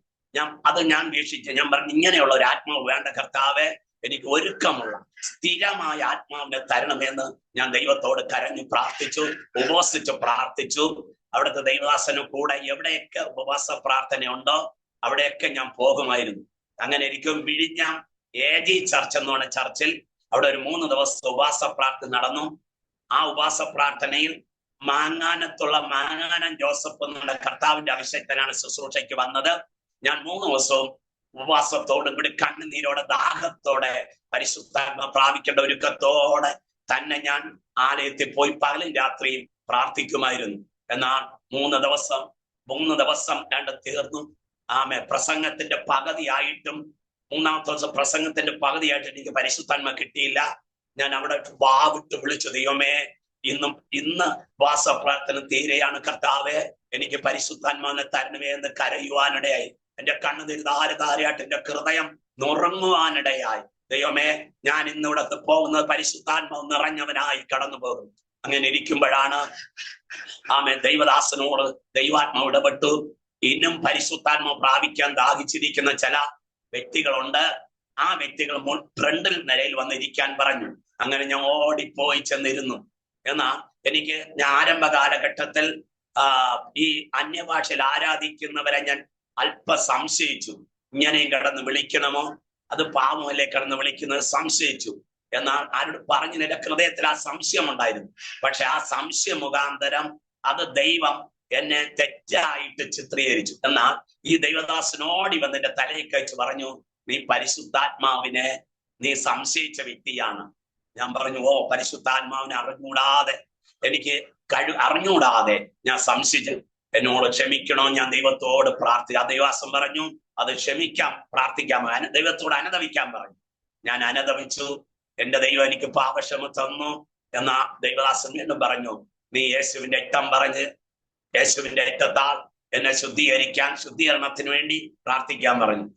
ഞാൻ വീക്ഷിച്ചു. ഞാൻ പറഞ്ഞു, ഇങ്ങനെയുള്ള ഒരു ആത്മാവ് വേണ്ട കർത്താവെ, എനിക്ക് ഒരുക്കമുള്ള സ്ഥിരമായ ആത്മാവിനെ തരണമെന്ന് ഞാൻ ദൈവത്തോട് കരഞ്ഞു പ്രാർത്ഥിച്ചു, ഉപവസിച്ചു പ്രാർത്ഥിച്ചു. അവിടുത്തെ ദൈവദാസനും കൂടെ എവിടെയൊക്കെ ഉപവാസ പ്രാർത്ഥനയുണ്ടോ അവിടെയൊക്കെ ഞാൻ പോകുമായിരുന്നു. അങ്ങനെ ഇരിക്കും വിഴിഞ്ഞം AG ചർച്ച് എന്ന് പറഞ്ഞ ചർച്ചിൽ അവിടെ ഒരു 3 ദിവസത്തെ ഉപവാസ പ്രാർത്ഥന നടന്നു. ആ ഉപവാസ പ്രാർത്ഥനയിൽ മാങ്ങാനത്തുള്ള മാങ്ങാനം ജോസഫ് എന്നുള്ള കർത്താവിന്റെ അഭിഷേകത്തിനാണ് ശുശ്രൂഷയ്ക്ക് വന്നത്. ഞാൻ 3 ദിവസവും ഉപവാസത്തോടും കൂടി കണ്ണുനീരോടെ ദാഹത്തോടെ പരിശുദ്ധാത്മ പ്രാപിക്കേണ്ട ഒരുക്കത്തോടെ തന്നെ ഞാൻ ആലയത്തിൽ പോയി പകലും രാത്രിയും പ്രാർത്ഥിക്കുമായിരുന്നു. എന്നാൽ 3 ദിവസം കണ്ട് തീർന്നു. പ്രസംഗത്തിന്റെ പകുതിയായിട്ടും 3-ാമത്തെ ദിവസം പ്രസംഗത്തിന്റെ പകുതിയായിട്ട് എനിക്ക് പരിശുദ്ധാത്മ കിട്ടിയില്ല. ഞാൻ അവിടെ വാവിട്ട് വിളിച്ചു, ദൈവമേ ഇന്ന് വാസപ്രാർത്ഥന തീരെയാണ് കർത്താവേ, എനിക്ക് പരിശുദ്ധാത്മാവിനെ തരണമേ എന്ന് കരയുവാനിടയായി. എന്റെ കണ്ണുനീർ ധാരധാരയായിട്ട് എന്റെ ഹൃദയം നുറങ്ങുവാനിടയായി. ദൈവമേ, ഞാൻ ഇന്നിവിടെ പോകുന്നത് പരിശുദ്ധാത്മാവ് നിറഞ്ഞവനായി കടന്നു പോകും. അങ്ങനെ ഇരിക്കുമ്പോഴാണ് ദൈവദാസനോട് ദൈവാത്മാവ് ഇടപെട്ടു. ഇന്നും പരിശുദ്ധാത്മാവ് പ്രാപിക്കാൻ ദാഹിച്ചിരിക്കുന്ന ചില വ്യക്തികളുണ്ട്. ആ വ്യക്തികൾ ഫ്രണ്ടിൽ നിലയിൽ വന്നിരിക്കാൻ പറഞ്ഞു. അങ്ങനെ ഞാൻ ഓടിപ്പോയി ചെന്നിരുന്നു. എന്നാൽ എനിക്ക് ആരംഭ കാലഘട്ടത്തിൽ ഈ അന്യഭാഷയിൽ ആരാധിക്കുന്നവരെ ഞാൻ അല്പ സംശയിച്ചു. ഇങ്ങനെയും കിടന്ന് വിളിക്കണമോ, അത് പാവമല്ലേ കിടന്ന് വിളിക്കുന്നത് സംശയിച്ചു. എന്നാൽ ആരോട് പറഞ്ഞു, എന്റെ ഹൃദയത്തിൽ ആ സംശയം ഉണ്ടായിരുന്നു. പക്ഷെ ആ സംശയ മുഖാന്തരം അത് ദൈവം എന്നെ തെറ്റായിട്ട് ചിത്രീകരിച്ചു. എന്നാൽ ഈ ദൈവദാസനോടി വന്ന് എന്റെ തലയിൽ കഴിച്ച് പറഞ്ഞു, നീ പരിശുദ്ധാത്മാവിനെ നീ സംശയിച്ച വ്യക്തിയാണ്. ഞാൻ പറഞ്ഞു, ഓ, പരിശുദ്ധാത്മാവിനെ എനിക്ക് അറിഞ്ഞൂടാതെ ഞാൻ സംശയിച്ചു, എന്നോട് ക്ഷമിക്കണോ, ഞാൻ ദൈവത്തോട് പ്രാർത്ഥിക്കാം. ദൈവദാസൻ പറഞ്ഞു, അത് ക്ഷമിക്കാം, പ്രാർത്ഥിക്കാം, ദൈവത്തോട് അനുതപിക്കാൻ പറഞ്ഞു. ഞാൻ അനുതപിച്ചു. എന്റെ ദൈവം എനിക്ക് പാപക്ഷമ തന്നു. എന്നാ ദൈവദാസൻ വീണ്ടും പറഞ്ഞു, നീ യേശുവിന്റെ രക്തം പറഞ്ഞ് യേശുവിന്റെ രക്തത്താൽ എന്നെ ശുദ്ധീകരണത്തിന് വേണ്ടി പ്രാർത്ഥിക്കാൻ പറഞ്ഞു.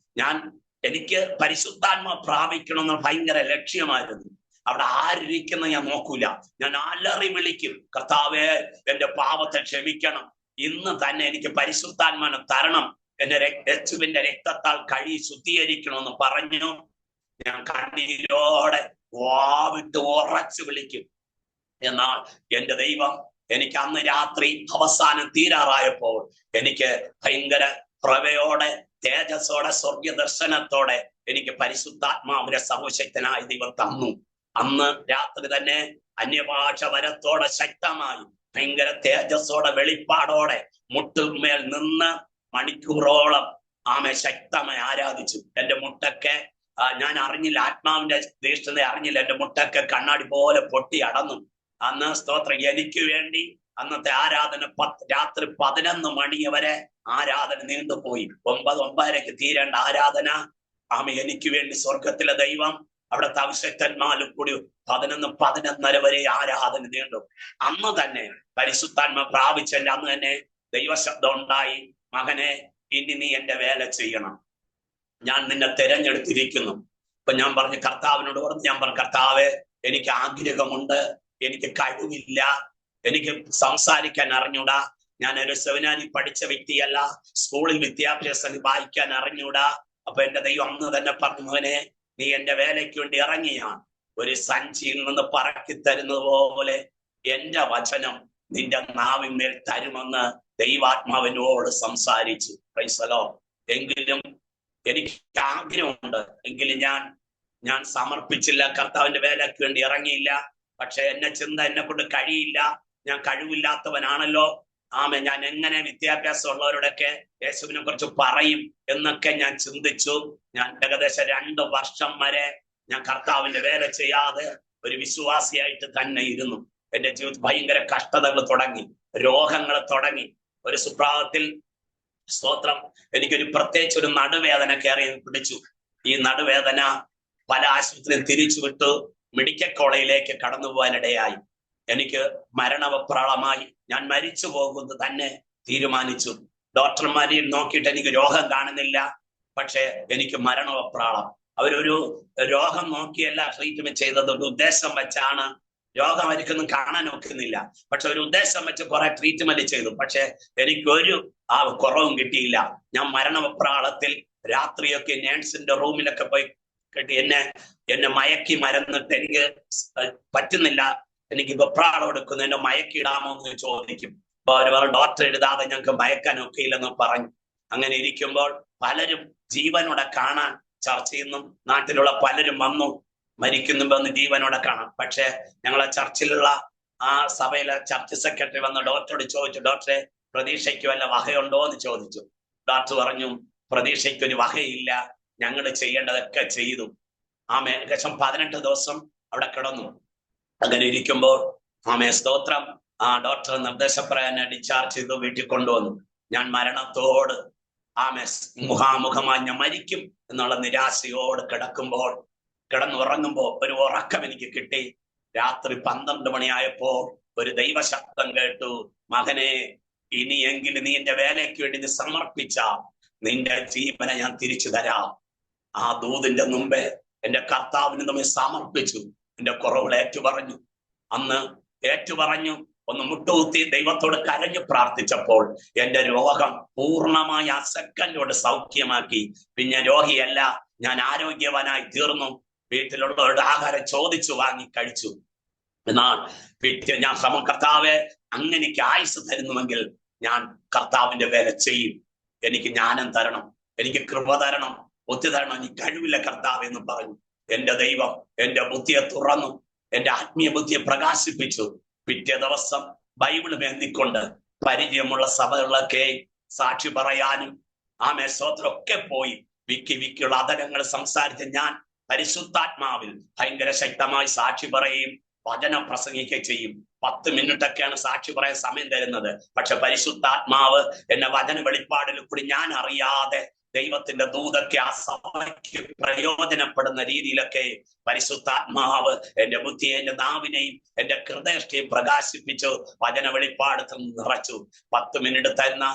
എനിക്ക് പരിശുദ്ധാത്മ പ്രാപിക്കണമെന്ന് ഭയങ്കര ലക്ഷ്യമായിരുന്നു. അവിടെ ആരിരിക്കുന്ന ഞാൻ നോക്കൂല, ഞാൻ അലറി വിളിക്കും, കർത്താവേ എന്റെ പാപത്തെ ക്ഷമിക്കണം, ഇന്ന് തന്നെ എനിക്ക് പരിശുദ്ധാത്മാനെ തരണം, എന്റെ യേശുവിന്റെ രക്തത്താൽ ശുദ്ധീകരിക്കണമെന്ന് പറഞ്ഞു. ഞാൻ കണ്ണീരോടെ വാവിട്ട് ഉറച്ചു വിളിക്കും. എന്നാൽ എന്റെ ദൈവം എനിക്ക് അന്ന് രാത്രി അവസാനം തീരാറായപ്പോൾ എനിക്ക് ഭയങ്കര പ്രഭയോടെ തേജസ്സോടെ സ്വർഗീയ ദർശനത്തോടെ എനിക്ക് പരിശുദ്ധാത്മാവിന്റെ സർവശക്തനായ ദൈവം തന്നു. അന്ന് രാത്രി തന്നെ അന്യഭാഷ വരത്തോടെ ശക്തമായി ഭയങ്കര തേജസ്സോടെ വെളിപ്പാടോടെ മുട്ടുമേൽ നിന്ന് മണിക്കൂറോളം ശക്തമായി ആരാധിച്ചു. എന്റെ മുട്ടൊക്കെ ഞാൻ അറിഞ്ഞില്ല, ആത്മാവിന്റെ തീഷ്ണത അറിഞ്ഞില്ല. എന്റെ മുട്ടൊക്കെ കണ്ണാടി പോലെ പൊട്ടി അടന്നു. അന്ന് സ്തോത്രം എനിക്ക് വേണ്ടി അന്നത്തെ ആരാധന രാത്രി 11 മണി വരെ ആരാധന നീണ്ടുപോയി. 9-9:30 തീരേണ്ട ആരാധന എനിക്ക് വേണ്ടി സ്വർഗത്തിലെ ദൈവം അവിടുത്തെ അഭിഷക്തന്മാരും കൂടി 11-11:30 വരെ ആരാധന നീണ്ടു. അന്ന് തന്നെ പരിശുദ്ധാത്മ പ്രാപിച്ചെന്റെ അന്ന് തന്നെ ദൈവശബ്ദം ഉണ്ടായി, മകനെ, ഇനി നീ എന്റെ വേല ചെയ്യണം, ഞാൻ നിന്നെ തിരഞ്ഞെടുത്തിരിക്കുന്നു. അപ്പൊ ഞാൻ പറഞ്ഞു, കർത്താവിനോട് പറഞ്ഞു, ഞാൻ പറഞ്ഞു, കർത്താവേ, എനിക്ക് ആഗ്രഹമുണ്ട്, എനിക്ക് കഴിവില്ല, എനിക്ക് സംസാരിക്കാൻ അറിഞ്ഞൂടാ, ഞാൻ ഒരു സെമിനാരിൽ പഠിച്ച വ്യക്തിയല്ല, സ്കൂളിൽ വിദ്യാഭ്യാസം വായിക്കാൻ അറിഞ്ഞൂടാ. അപ്പൊ എന്റെ ദൈവം അന്ന് തന്നെ പറഞ്ഞു, മകനെ, നീ എന്റെ വേലയ്ക്ക് വേണ്ടി ഇറങ്ങിയാണ്, ഒരു സഞ്ചിയിൽ നിന്ന് പറക്കി തരുന്നത് പോലെ എന്റെ വചനം നിന്റെ നാവിന്മേൽ തരുമെന്ന് ദൈവാത്മാവിനോട് സംസാരിച്ചു. Praise the Lord. എങ്കിലും എനിക്ക് ആഗ്രഹമുണ്ട്, എങ്കിലും ഞാൻ സമർപ്പിച്ചില്ല, കർത്താവിന്റെ വേലയ്ക്ക് വേണ്ടി ഇറങ്ങിയില്ല. പക്ഷെ എന്നെ കൊണ്ട് കഴിയില്ല, ഞാൻ കഴിവില്ലാത്തവനാണല്ലോ. ഞാൻ എങ്ങനെ വിദ്യാഭ്യാസം ഉള്ളവരോടൊക്കെ യേശുവിനെ കുറിച്ച് പറയും എന്നൊക്കെ ഞാൻ ചിന്തിച്ചു. ഞാൻ ഏകദേശം 2 വർഷം വരെ ഞാൻ കർത്താവിന്റെ വേല ചെയ്യാതെ ഒരു വിശ്വാസിയായിട്ട് തന്നെ ഇരുന്നു. എന്റെ ജീവിതത്തിൽ ഭയങ്കര കഷ്ടതകൾ തുടങ്ങി, രോഗങ്ങൾ തുടങ്ങി. ഒരു സുപ്രഭാതത്തിൽ സ്തോത്രം എനിക്കൊരു പ്രത്യേകിച്ച് ഒരു നടുവേദന കയറി പിടിച്ചു. ഈ നടുവേദന പല ആശുപത്രിയിൽ തിരിച്ചു വിട്ടു മെഡിക്കൽ കോളേജിലേക്ക് കടന്നു പോകാനിടയായി. എനിക്ക് മരണവെപ്രാളമായി, ഞാൻ മരിച്ചു പോകുന്നത് തന്നെ തീരുമാനിച്ചു. ഡോക്ടർമാരെയും നോക്കിയിട്ട് എനിക്ക് രോഗം കാണുന്നില്ല, പക്ഷെ എനിക്ക് മരണവെപ്രാളം. അവരൊരു രോഗം നോക്കിയല്ല ട്രീറ്റ്മെന്റ് ചെയ്തത്, ഒരു ഉദ്ദേശം വെച്ചാണ്. രോഗം അവർക്കൊന്നും കാണാൻ ഒക്കുന്നില്ല, പക്ഷെ ഒരു ഉദ്ദേശം വെച്ച് കുറെ ട്രീറ്റ്മെന്റ് ചെയ്തു. പക്ഷെ എനിക്കൊരു കുറവും കിട്ടിയില്ല. ഞാൻ മരണവെപ്രാളത്തിൽ രാത്രിയൊക്കെ നേഴ്സിന്റെ റൂമിലൊക്കെ പോയി കേട്ടി എന്നെ മയക്കി മരുന്നിട്ട് എനിക്ക് പറ്റുന്നില്ല, എനിക്ക് വെപ്രാളം എടുക്കുന്നു, എന്നെ മയക്കി ഇടാമോ എന്ന് ചോദിക്കും. അപ്പൊ അവർ ഡോക്ടർ എഴുതാതെ ഞങ്ങൾക്ക് മയക്കാൻ ഒക്കെ ഇല്ലെന്ന് പറഞ്ഞു. അങ്ങനെ ഇരിക്കുമ്പോൾ പലരും ജീവനോടെ കാണാൻ ചർച്ചയിൽ നിന്നും നാട്ടിലുള്ള പലരും വന്നു, മരിക്കുന്നുവെന്ന് ജീവനോടെ കാണാം. പക്ഷെ ഞങ്ങളെ ചർച്ചിലുള്ള ആ സഭയിലെ ചർച്ച് സെക്രട്ടറി വന്ന് ഡോക്ടറോട് ചോദിച്ചു, ഡോക്ടറെ പ്രതീക്ഷയ്ക്ക് വല്ല വകയുണ്ടോ എന്ന് ചോദിച്ചു. ഡോക്ടർ പറഞ്ഞു, പ്രതീക്ഷയ്ക്ക് ഒരു വകയില്ല, ഞങ്ങൾ ചെയ്യേണ്ടതൊക്കെ ചെയ്തു. ഏകദേശം 18 ദിവസം അവിടെ കിടന്നു. അങ്ങനെ ഇരിക്കുമ്പോൾ സ്തോത്രം, ഡോക്ടർ നിർദ്ദേശപ്രകാരം ഡിസ്ചാർജ് ചെയ്തു വീട്ടിൽ കൊണ്ടുവന്നു. ഞാൻ മരണത്തോട് മുഖാമുഖമായി ഞാൻ മരിക്കും എന്നുള്ള നിരാശയോട് കിടന്നുറങ്ങുമ്പോൾ ഒരു ഉറക്കം എനിക്ക് കിട്ടി. രാത്രി 12 മണിയായപ്പോൾ ഒരു ദൈവശബ്ദം കേട്ടു, മകനെ, ഇനിയെങ്കിലും നീ എന്റെ വേലയ്ക്ക് വേണ്ടി നീ സമർപ്പിച്ച നിന്റെ ജീവനെ ഞാൻ തിരിച്ചു തരാം. ആ ദൂതിന്റെ മുമ്പേ എന്റെ കർത്താവിന് നമ്മെ സമർപ്പിച്ചു. എന്റെ കുറവുകൾ ഏറ്റുപറഞ്ഞു. അന്ന് ഏറ്റുപറഞ്ഞു, ഒന്ന് മുട്ടുകുത്തി ദൈവത്തോട് കരഞ്ഞു പ്രാർത്ഥിച്ചപ്പോൾ എന്റെ രോഗം പൂർണ്ണമായി ആ സെക്കൻഡോട് സൗഖ്യമാക്കി. പിന്നെ രോഗിയല്ല, ഞാൻ ആരോഗ്യവാനായി തീർന്നു. വീട്ടിലുള്ളവരുടെ ആഹാരം ചോദിച്ചു വാങ്ങി കഴിച്ചു. എന്നാൽ ഞാൻ കർത്താവെ, അങ്ങനെ എനിക്ക് ആയുസ് തരുന്നുവെങ്കിൽ ഞാൻ കർത്താവിന്റെ വേല ചെയ്യും. എനിക്ക് ജ്ഞാനം തരണം, എനിക്ക് കൃപ തരണം, ബുദ്ധി തരണം, എനിക്ക് കഴിവില്ല കർത്താവ് എന്ന് പറഞ്ഞു. എന്റെ ദൈവം എന്റെ ബുദ്ധിയെ തുറന്നു, എന്റെ ആത്മീയ ബുദ്ധിയെ പ്രകാശിപ്പിച്ചു. പിറ്റേ ദിവസം ബൈബിൾ വേന്തിക്കൊണ്ട് പരിചയമുള്ള സഭകളിലൊക്കെ സാക്ഷി പറയാനും സ്തോത്രമൊക്കെ പോയി വിക്കിയുള്ള അതരങ്ങൾ സംസാരിച്ച് ഞാൻ പരിശുദ്ധാത്മാവിൽ ഭയങ്കര ശക്തമായി സാക്ഷി പറയുകയും വചനം പ്രസംഗിക്കുകയും ചെയ്യും. 10 മിനിറ്റൊക്കെയാണ് സാക്ഷി പറയാൻ സമയം തരുന്നത്. പക്ഷെ പരിശുദ്ധാത്മാവ് എന്നെ വചന വെളിപ്പാടിൽ കൂടി ഞാൻ അറിയാതെ ദൈവത്തിന്റെ ദൂതൊക്കെ ആ സഭയ്ക്ക് പ്രയോജനപ്പെടുന്ന രീതിയിലൊക്കെ പരിശുദ്ധാത്മാവ് എന്റെ ബുദ്ധിയെ, എന്റെ നാവിനെയും എന്റെ ഹൃദയത്തെയും പ്രകാശിപ്പിച്ചു വചന വെളിപ്പാട് നിറച്ചു. 10 മിനിറ്റ് തരുന്ന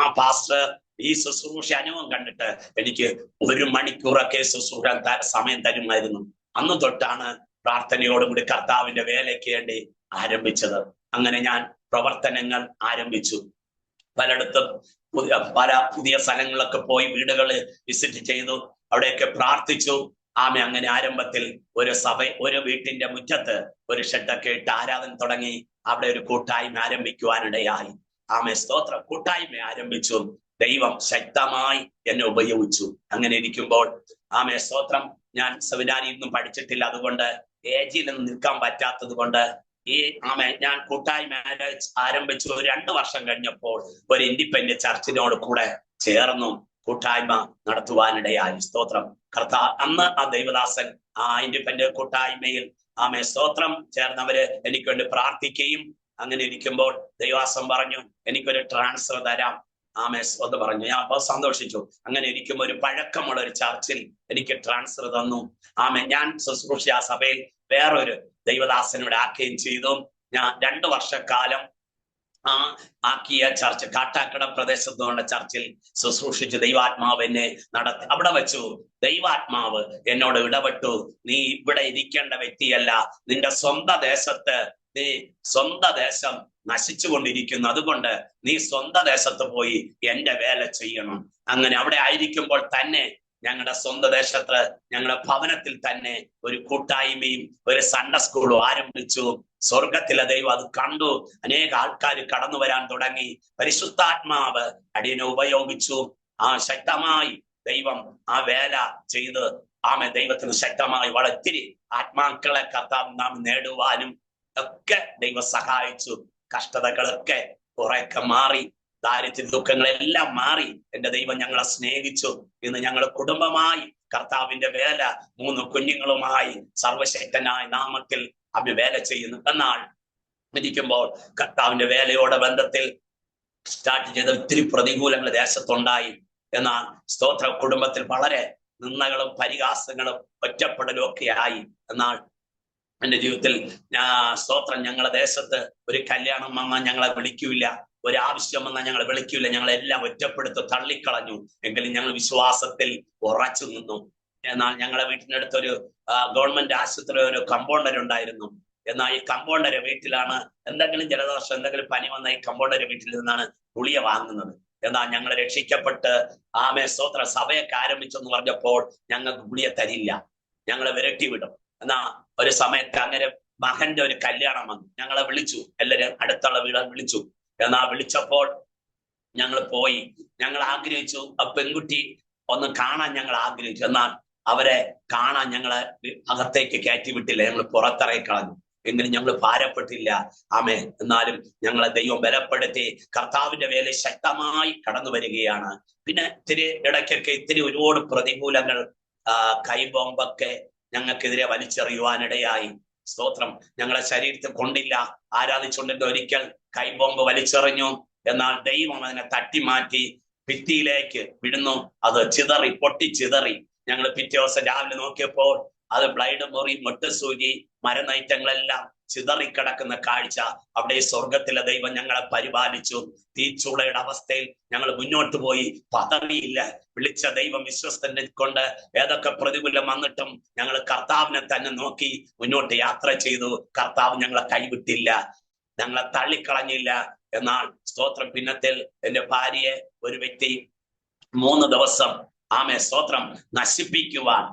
ആ പാസ്റ്റർ ഈ ശുശ്രൂഷ അനുഭവം കണ്ടിട്ട് എനിക്ക് 1 മണിക്കൂറൊക്കെ ശുശ്രൂഷ സമയം തരുമായിരുന്നു. അന്ന് തൊട്ടാണ് പ്രാർത്ഥനയോടുകൂടി കർത്താവിന്റെ വേലയ്ക്ക് വേണ്ടി ആരംഭിച്ചത്. അങ്ങനെ ഞാൻ പ്രവർത്തനങ്ങൾ ആരംഭിച്ചു. പലയിടത്തും പല പുതിയ സ്ഥലങ്ങളിലൊക്കെ പോയി വീടുകളിൽ വിസിറ്റ് ചെയ്തു, അവിടെയൊക്കെ പ്രാർത്ഥിച്ചു. അങ്ങനെ ആരംഭത്തിൽ ഒരു വീട്ടിന്റെ മുറ്റത്ത് ഒരു ഷെഡൊക്കെ ഇട്ട് ആരാധന തുടങ്ങി. അവിടെ ഒരു കൂട്ടായ്മ ആരംഭിക്കുവാനിടയായി. സ്തോത്രം, കൂട്ടായ്മ ആരംഭിച്ചു. ദൈവം ശക്തമായി എന്നെ ഉപയോഗിച്ചു. അങ്ങനെ ഇരിക്കുമ്പോൾ സ്തോത്രം, ഞാൻ സെമിനാരിയിൽ നിന്നും പഠിച്ചിട്ടില്ല, അതുകൊണ്ട് ഏജിലൊന്നും നിൽക്കാൻ പറ്റാത്തത് കൊണ്ട് ഞാൻ കൂട്ടായ്മ ആരംഭിച്ചു. 2 വർഷം കഴിഞ്ഞപ്പോൾ ഒരു ഇൻഡിപെൻഡന്റ് ചർച്ചിനോട് കൂടെ ചേർന്നു കൂട്ടായ്മ നടത്തുവാനിടയായി. സ്തോത്രം, അന്ന് ആ ദൈവദാസൻ ആ ഇൻഡിപെൻഡന്റ് കൂട്ടായ്മയിൽ സ്തോത്രം ചേർന്നവര് എനിക്ക് വേണ്ടി പ്രാർത്ഥിക്കുകയും, അങ്ങനെ ഇരിക്കുമ്പോൾ ദൈവദാസൻ പറഞ്ഞു, എനിക്കൊരു ട്രാൻസ്ഫർ തരാം എന്ന് പറഞ്ഞു. ഞാൻ അപ്പോൾ സന്തോഷിച്ചു. അങ്ങനെ ഇരിക്കുമ്പോൾ ഒരു പഴക്കമുള്ള ഒരു ചർച്ചിൽ എനിക്ക് ട്രാൻസ്ഫർ തന്നു. ഞാൻ ശുശ്രൂഷ ആ സഭയിൽ വേറൊരു ദൈവദാസനോട് ആക്കുകയും ചെയ്തു. ഞാൻ 2 വർഷക്കാലം ആക്കിയ ചർച്ച് കാട്ടാക്കട പ്രദേശത്തുള്ള ചർച്ചിൽ ശുശ്രൂഷിച്ച് ദൈവാത്മാവ് എന്നെ നടത്തി. അവിടെ വെച്ചു ദൈവാത്മാവ് എന്നോട് ഇടപെട്ടു, നീ ഇവിടെ ഇരിക്കേണ്ട വ്യക്തിയല്ല, നിന്റെ സ്വന്തം ദേശത്ത്, നീ സ്വന്തം ദേശം നശിച്ചുകൊണ്ടിരിക്കുന്നു, അതുകൊണ്ട് നീ സ്വന്തം ദേശത്ത് പോയി എന്റെ വേല ചെയ്യണം. അങ്ങനെ അവിടെ ആയിരിക്കുമ്പോൾ തന്നെ ഞങ്ങളുടെ സ്വന്തം ദേശത്ത് ഞങ്ങളുടെ ഭവനത്തിൽ തന്നെ ഒരു കൂട്ടായ്മയും ഒരു സൺഡേ സ്കൂളും ആരംഭിച്ചു. സ്വർഗത്തിലെ ദൈവം അത് കണ്ടു. അനേക ആൾക്കാർ കടന്നു വരാൻ തുടങ്ങി. പരിശുദ്ധാത്മാവ് അടിയനെ ഉപയോഗിച്ചു. ശക്തമായി ദൈവം ആ വേല ചെയ്ത് ദൈവത്തിന് ശക്തമായി വളർത്തിരി ആത്മാക്കളെ കർത്താവ് നാം നേടുവാനും ഒക്കെ ദൈവം സഹായിച്ചു. കഷ്ടതകളൊക്കെ കുറെയൊക്കെ മാറി, ദാരിദ്ര്യ ദുഃഖങ്ങളെല്ലാം മാറി. എന്റെ ദൈവം ഞങ്ങളെ സ്നേഹിച്ചു. ഇന്ന് ഞങ്ങൾ കുടുംബമായി കർത്താവിന്റെ വേല 3 കുഞ്ഞുങ്ങളുമായി സർവശക്തനായ നാമത്തിൽ വേല ചെയ്യുന്നു. എന്നാൽ ഇരിക്കുമ്പോൾ കർത്താവിന്റെ വേലയോടെ ബന്ധത്തിൽ സ്റ്റാർട്ട് ചെയ്ത ഒത്തിരി പ്രതികൂലങ്ങൾ ദേശത്തുണ്ടായി. എന്നാൽ സ്തോത്ര കുടുംബത്തിൽ വളരെ നിന്ദകളും പരിഹാസങ്ങളും ഒറ്റപ്പെടലും ഒക്കെ ആയി. എന്നാൽ എന്റെ ജീവിതത്തിൽ സ്തോത്രം, ഞങ്ങളുടെ ദേശത്ത് ഒരു കല്യാണം വന്നാൽ ഞങ്ങളെ വിളിക്കൂല, ഒരാവശ്യം വന്നാൽ ഞങ്ങളെ വിളിക്കൂല, ഞങ്ങളെല്ലാം ഒറ്റപ്പെടുത്ത് തള്ളിക്കളഞ്ഞു. എങ്കിലും ഞങ്ങൾ വിശ്വാസത്തിൽ ഉറച്ചു നിന്നു. എന്നാൽ ഞങ്ങളുടെ വീട്ടിനടുത്തൊരു ഗവൺമെന്റ് ആശുപത്രി ഒരു കമ്പൗണ്ടർ ഉണ്ടായിരുന്നു. എന്നാൽ ഈ കമ്പൗണ്ടറെ വീട്ടിലാണ് എന്തെങ്കിലും ജലദോഷം, എന്തെങ്കിലും പനി വന്ന ഈ കമ്പൗണ്ടറെ വീട്ടിൽ നിന്നാണ് ഗുളിക വാങ്ങുന്നത്. എന്നാൽ ഞങ്ങൾ രക്ഷിക്കപ്പെട്ട് സ്തോത്ര സഭയൊക്കെ ആരംഭിച്ചെന്ന് പറഞ്ഞപ്പോൾ ഞങ്ങൾക്ക് ഗുളിയെ തരില്ല, ഞങ്ങളെ വിരട്ടി വിടും. എന്നാ ഒരു സമയത്ത് അങ്ങനെ മകന്റെ ഒരു കല്യാണം വന്നു, ഞങ്ങളെ വിളിച്ചു, എല്ലാവരും അടുത്തുള്ള വീട് വിളിച്ചു. എന്നാ വിളിച്ചപ്പോൾ ഞങ്ങൾ പോയി. ഞങ്ങൾ ആഗ്രഹിച്ചു ആ പെൺകുട്ടി ഒന്ന് കാണാൻ ഞങ്ങൾ ആഗ്രഹിച്ചു. എന്നാൽ അവരെ കാണാൻ ഞങ്ങളെ അകത്തേക്ക് കയറ്റി വിട്ടില്ല, ഞങ്ങൾ പുറത്തിറക്കി കളഞ്ഞു. എങ്കിലും ഞങ്ങൾ ഭാരപ്പെട്ടില്ല. എന്നാലും ഞങ്ങളെ ദൈവം ബലപ്പെടുത്തി കർത്താവിന്റെ വേല ശക്തമായി കടന്നു വരികയാണ്. പിന്നെ ഇത്തിരി ഇടയ്ക്കൊക്കെ ഇത്തിരി ഒരുപാട് പ്രതികൂലങ്ങൾ, കൈബോംബൊക്കെ ഞങ്ങൾക്കെതിരെ വലിച്ചെറിയുവാനിടയായി. സ്തോത്രം. ഞങ്ങളെ ശരീരത്തിൽ കൊണ്ടില്ല, ആരാധിച്ചുകൊണ്ടിരുന്ന ഒരിക്കൽ കൈബോംബ് വലിച്ചെറിഞ്ഞു. എന്നാൽ ദൈവം അതിനെ തട്ടിമാറ്റി ഭിത്തിയിലേക്ക് വിടുന്നു. അത് ചിതറി, പൊട്ടിച്ചിതറി. ഞങ്ങൾ പിറ്റേ ദിവസം രാവിലെ നോക്കിയപ്പോൾ അത് ബ്ലൈഡ് മുറി, മൊട്ടുസൂചി, മരനൈറ്റങ്ങളെല്ലാം ചിതറിക്കിടക്കുന്ന കാഴ്ച. അവിടെ സ്വർഗത്തിലെ ദൈവം ഞങ്ങളെ പരിപാലിച്ചു. തീച്ചുളയുടെ അവസ്ഥയിൽ ഞങ്ങൾ മുന്നോട്ട് പോയി, പതറിയില്ല. വിളിച്ച ദൈവം വിശ്വസ്തനെ കൊണ്ട് ഏതൊക്കെ പ്രതികൂലം വന്നിട്ടും ഞങ്ങൾ കർത്താവിനെ തന്നെ നോക്കി മുന്നോട്ട് യാത്ര ചെയ്തു. കർത്താവ് ഞങ്ങളെ കൈവിട്ടില്ല, ഞങ്ങളെ തള്ളിക്കളഞ്ഞില്ല. എന്നാൽ സ്തോത്രം, പിന്നത്തിൽ എന്റെ ഭാര്യയെ ഒരു വ്യക്തി 3 ദിവസം സ്തോത്രം നശിപ്പിക്കുവാൻ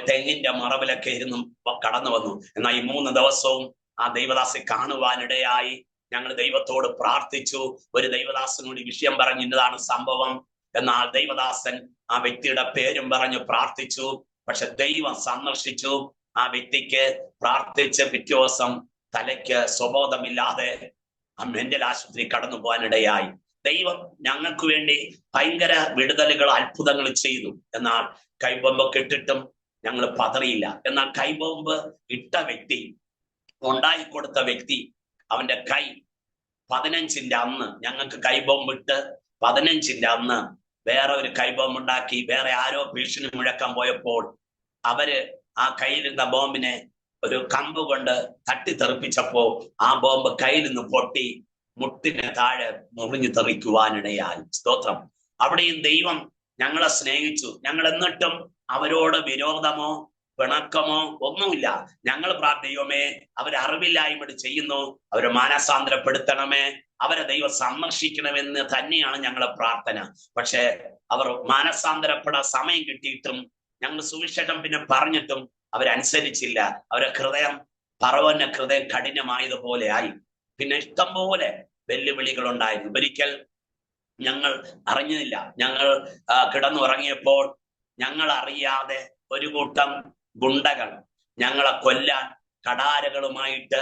തെങ്ങിന്റെ മറവിലൊക്കെ ഇരുന്നും കടന്നു വന്നു. എന്നാൽ ഈ 3 ദിവസവും ആ ദൈവദാസെ കാണുവാനിടയായി. ഞങ്ങൾ ദൈവത്തോട് പ്രാർത്ഥിച്ചു. ഒരു ദൈവദാസനോട് വിഷയം പറഞ്ഞു, ഇന്നതാണ് സംഭവം. എന്നാൽ ദൈവദാസൻ ആ വ്യക്തിയുടെ പേരും പറഞ്ഞു പ്രാർത്ഥിച്ചു. പക്ഷെ ദൈവം സന്ദർശിച്ചു ആ വ്യക്തിക്ക്. പ്രാർത്ഥിച്ച് പിറ്റേ ദിവസം തലയ്ക്ക് സ്വബോധമില്ലാതെ മെന്റൽ ആശുപത്രി കടന്നു പോകാനിടയായി. ദൈവം ഞങ്ങൾക്ക് വേണ്ടി ഭയങ്കര വിടുതലുകൾ, അത്ഭുതങ്ങൾ ചെയ്തു. എന്നാൽ കൈബോംബൊക്കെ ഇട്ടിട്ടും ഞങ്ങൾ പതറിയില്ല. എന്നാൽ കൈബോംബ് ഇട്ട വ്യക്തി, ഉണ്ടായിക്കൊടുത്ത വ്യക്തി, അവന്റെ കൈ 15-ന്റെ അന്ന് ഞങ്ങൾക്ക് കൈബോംബ് ഇട്ട് 15-ന്റെ അന്ന് വേറെ ഒരു കൈബോംബ് ഉണ്ടാക്കി വേറെ ആരോ ഭീഷണി മുഴക്കാൻ പോയപ്പോൾ അവര് ആ കയ്യിലിരുന്ന ബോംബിനെ ഒരു കമ്പ് കൊണ്ട് തട്ടിത്തെറിപ്പിച്ചപ്പോ ആ ബോംബ് കയ്യിൽ നിന്ന് പൊട്ടി മുട്ടിന് താഴെ മുറിഞ്ഞു തെറിക്കുവാനിടയായി. സ്തോത്രം. അവിടെയും ദൈവം ഞങ്ങളെ സ്നേഹിച്ചു. ഞങ്ങൾ എന്നിട്ടും അവരോട് വിരോധമോ പിണക്കമോ ഒന്നുമില്ല. ഞങ്ങൾ ദൈവമേ, അവരറിവില്ലായ്മ ചെയ്യുന്നു, അവരെ മാനസാന്തരപ്പെടുത്തണമേ, അവരെ ദൈവം സന്ദർശിക്കണമെന്ന് തന്നെയാണ് ഞങ്ങളെ പ്രാർത്ഥന. പക്ഷെ അവർ മാനസാന്തരപ്പെടാൻ സമയം കിട്ടിയിട്ടും ഞങ്ങൾ സുവിശേഷം പിന്നെ പറഞ്ഞിട്ടും അവരനുസരിച്ചില്ല. അവരെ ഹൃദയം പറവന്റെ ഹൃദയം കഠിനമായതുപോലെ ആയി. പിന്നെ ഇഷ്ടംപോലെ വെല്ലുവിളികൾ ഉണ്ടായിരുന്നു. ഒരിക്കൽ ഞങ്ങൾ അറിഞ്ഞില്ല, ഞങ്ങൾ കിടന്നുറങ്ങിയപ്പോൾ ഞങ്ങൾ അറിയാതെ ഒരു കൂട്ടം ഗുണ്ടകൾ ഞങ്ങളെ കൊല്ലാൻ കടാരകളുമായിട്ട്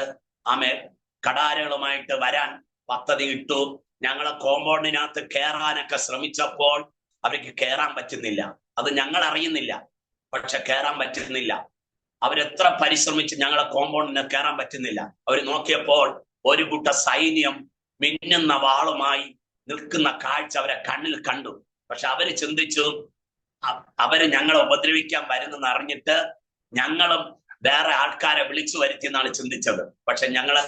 വരാൻ പദ്ധതി ഇട്ടു. ഞങ്ങളെ കോമ്പൗണ്ടിനകത്ത് കയറാനൊക്കെ ശ്രമിച്ചപ്പോൾ അവർക്ക് കയറാൻ പറ്റുന്നില്ല. അത് ഞങ്ങൾ അറിയുന്നില്ല, പക്ഷെ കയറാൻ പറ്റുന്നില്ല. അവരെത്ര പരിശ്രമിച്ച് ഞങ്ങളെ കോമ്പൗണ്ടിന് കയറാൻ പറ്റുന്നില്ല. അവർ നോക്കിയപ്പോൾ ഒരു കൂട്ട സൈന്യം മിന്നുന്ന വാളുമായി നിൽക്കുന്ന കാഴ്ച അവരെ കണ്ണിൽ കണ്ടു. പക്ഷെ അവര് ചിന്തിച്ചു, അവര് ഞങ്ങളെ ഉപദ്രവിക്കാൻ വരുന്നെന്ന് അറിഞ്ഞിട്ട് ഞങ്ങളും വേറെ ആൾക്കാരെ വിളിച്ചു വരുത്തി എന്നാണ് ചിന്തിച്ചത്. പക്ഷെ ഞങ്ങള്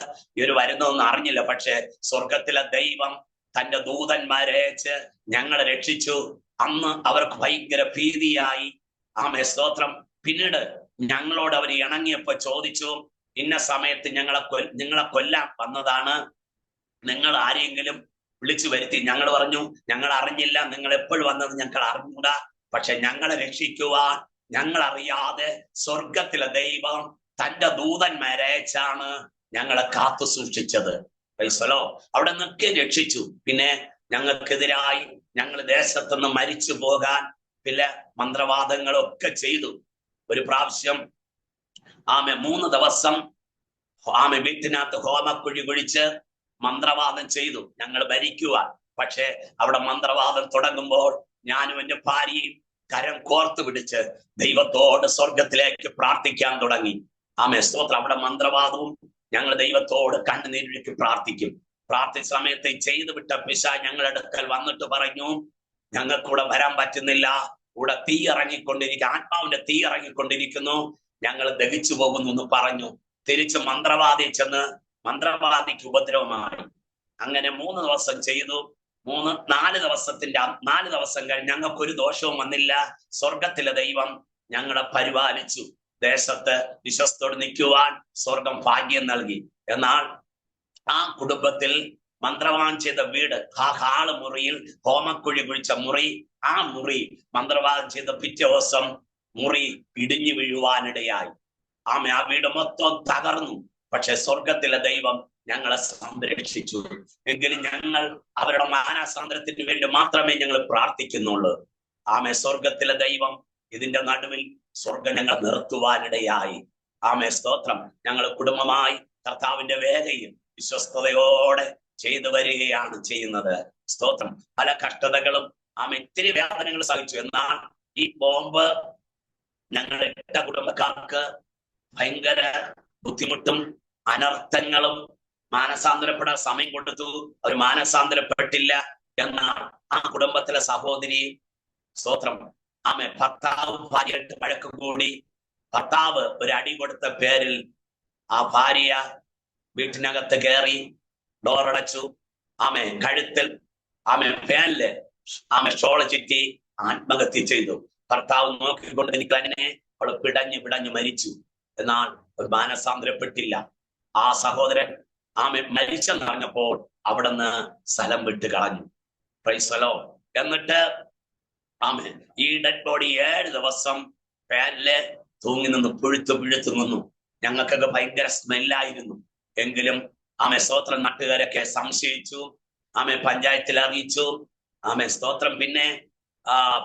വരുന്നതൊന്നും അറിഞ്ഞില്ല. പക്ഷെ സ്വർഗത്തിലെ ദൈവം തന്റെ ദൂതന്മാരെ അയച്ച് ഞങ്ങളെ രക്ഷിച്ചു. അന്ന് അവർക്ക് ഭയങ്കര ഭീതിയായി. സ്തോത്രം. പിന്നീട് ഞങ്ങളോട് അവർ ഇണങ്ങിയപ്പോ ചോദിച്ചു, ഇന്ന സമയത്ത് നിങ്ങളെ കൊല്ലാൻ വന്നതാണ്, നിങ്ങൾ ആരെങ്കിലും വിളിച്ചു വരുത്തി? ഞങ്ങൾ പറഞ്ഞു, ഞങ്ങൾ അറിഞ്ഞില്ല, നിങ്ങൾ എപ്പോഴും വന്നത് ഞങ്ങൾ അറിഞ്ഞൂടാ. പക്ഷെ ഞങ്ങളെ രക്ഷിക്കുവാൻ ഞങ്ങൾ അറിയാതെ സ്വർഗത്തിലെ ദൈവം തന്റെ ദൂതന്മാരെ അയച്ചാണ് ഞങ്ങളെ കാത്തു സൂക്ഷിച്ചത്. പൈസലോ അവിടെ നിന്നൊക്കെ രക്ഷിച്ചു. പിന്നെ ഞങ്ങൾക്കെതിരായി ഞങ്ങൾ ദേശത്തുനിന്ന് മരിച്ചു പോകാൻ പിന്നെ മന്ത്രവാദങ്ങളൊക്കെ ചെയ്തു. ഒരു പ്രാവശ്യം 3 ദിവസം വീട്ടിനകത്ത് ഹോമക്കുഴി കുഴിച്ച് മന്ത്രവാദം ചെയ്തു ഞങ്ങൾ ഭരിക്കുവാൻ. പക്ഷെ അവിടെ മന്ത്രവാദം തുടങ്ങുമ്പോൾ ഞാനും എൻ്റെ ഭാര്യയും കരം കോർത്തു പിടിച്ച് ദൈവത്തോട് സ്വർഗത്തിലേക്ക് പ്രാർത്ഥിക്കാൻ തുടങ്ങി. സ്തോത്രം. അവിടെ മന്ത്രവാദവും ഞങ്ങൾ ദൈവത്തോട് കണ്ണുനീരൊഴുക്കി പ്രാർത്ഥിക്കും. പ്രാർത്ഥിച്ച സമയത്ത് ചെയ്തു വിട്ട പിശാച് ഞങ്ങളുടെ അടുക്കൽ വന്നിട്ട് പറഞ്ഞു, ഞങ്ങൾക്കൂടെ വരാൻ പറ്റുന്നില്ല, ഇവിടെ തീ ഇറങ്ങിക്കൊണ്ടിരിക്കുക, ആത്മാവിന്റെ തീ ഇറങ്ങിക്കൊണ്ടിരിക്കുന്നു, ഞങ്ങൾ ദഹിച്ചു പോകുന്നു എന്ന് പറഞ്ഞു. തിരിച്ച് മന്ത്രവാദി ചെന്ന് മന്ത്രവാദിക്ക് ഉപദ്രവമായി. അങ്ങനെ 3 ദിവസം ചെയ്തു. 4 ദിവസം കഴിഞ്ഞ് ഞങ്ങൾക്കൊരു ദോഷവും വന്നില്ല. സ്വർഗത്തിലെ ദൈവം ഞങ്ങളെ പരിപാലിച്ചു. ദേശത്ത് വിശ്വസ്തോട് നിൽക്കുവാൻ സ്വർഗം ഭാഗ്യം നൽകി. എന്നാൽ ആ കുടുംബത്തിൽ മന്ത്രവാദം ചെയ്ത വീട്, ആ ഹാള് മുറിയിൽ ഹോമക്കുഴി കുഴിച്ച മുറി, ആ മുറി മന്ത്രവാദം ചെയ്ത പിറ്റേ ദിവസം മുറി ഇടിഞ്ഞു വീഴുവാനിടയായി. ആ വീട് മൊത്തം തകർന്നു. പക്ഷെ സ്വർഗത്തിലെ ദൈവം ഞങ്ങളെ സംരക്ഷിച്ചു. എങ്കിലും ഞങ്ങൾ അവരുടെ മാനസാന്തരത്തിന് വേണ്ടി മാത്രമേ ഞങ്ങൾ പ്രാർത്ഥിക്കുന്നുള്ളൂ. സ്വർഗത്തിലെ ദൈവം ഇതിന്റെ നടുവിൽ സ്വർഗം ഞങ്ങൾ നിർത്തുവാനിടയായി. സ്തോത്രം. ഞങ്ങൾ കുടുംബമായി കർത്താവിന്റെ വേലയിൽ വിശ്വസ്തയോടെ ചെയ്തു വരികയാണ് ചെയ്യുന്നത്. സ്തോത്രം. പല കഷ്ടതകളും ഇത്തിരി വേദനകൾ സഹിച്ചു. എന്നാൽ ഈ ബോംബ് ഞങ്ങളുടെ 8 കുടുംബക്കാർക്ക് ഭയങ്കര ബുദ്ധിമുട്ടും അനർത്ഥങ്ങളും, മാനസാന്തരപ്പെടാൻ സമയം കൊടുത്തു, അവർ മാനസാന്തരപ്പെട്ടില്ല. എന്നാൽ ആ കുടുംബത്തിലെ സഹോദരി, സ്തോത്രം, ഭർത്താവ് ഭാര്യയായിട്ട് വഴക്ക് കൂടി. ഭർത്താവ് ഒരു അടി കൊടുത്ത പേരിൽ ആ ഭാര്യ വീട്ടിനകത്ത് കയറി ഡോറടച്ചു. കഴുത്തിൽ ഫാനില് ഷോള് ചുറ്റി ആത്മഹത്യ ചെയ്തു. ഭർത്താവ് നോക്കിക്കൊണ്ട് എനിക്ക് തന്നെ അവള് പിടഞ്ഞു മരിച്ചു. എന്നാൽ ഒരു മാനസാന്തരപ്പെട്ടില്ല. ആ സഹോദരൻ മരിച്ചെന്ന് പറഞ്ഞപ്പോൾ അവിടുന്ന് സ്ഥലം വിട്ട് കളഞ്ഞു. Praise the Lord. എന്നിട്ട് ഈ ഡെഡ് ബോഡി 7 ദിവസം ഫാനില് തൂങ്ങി നിന്ന് പുഴുത്തു നിന്നു. ഞങ്ങൾക്കൊക്കെ ഭയങ്കര സ്മെല്ലായിരുന്നു. എങ്കിലും സ്തോത്രം, നാട്ടുകാരൊക്കെ സംശയിച്ചു. പഞ്ചായത്തിൽ അറിയിച്ചു. സ്തോത്രം. പിന്നെ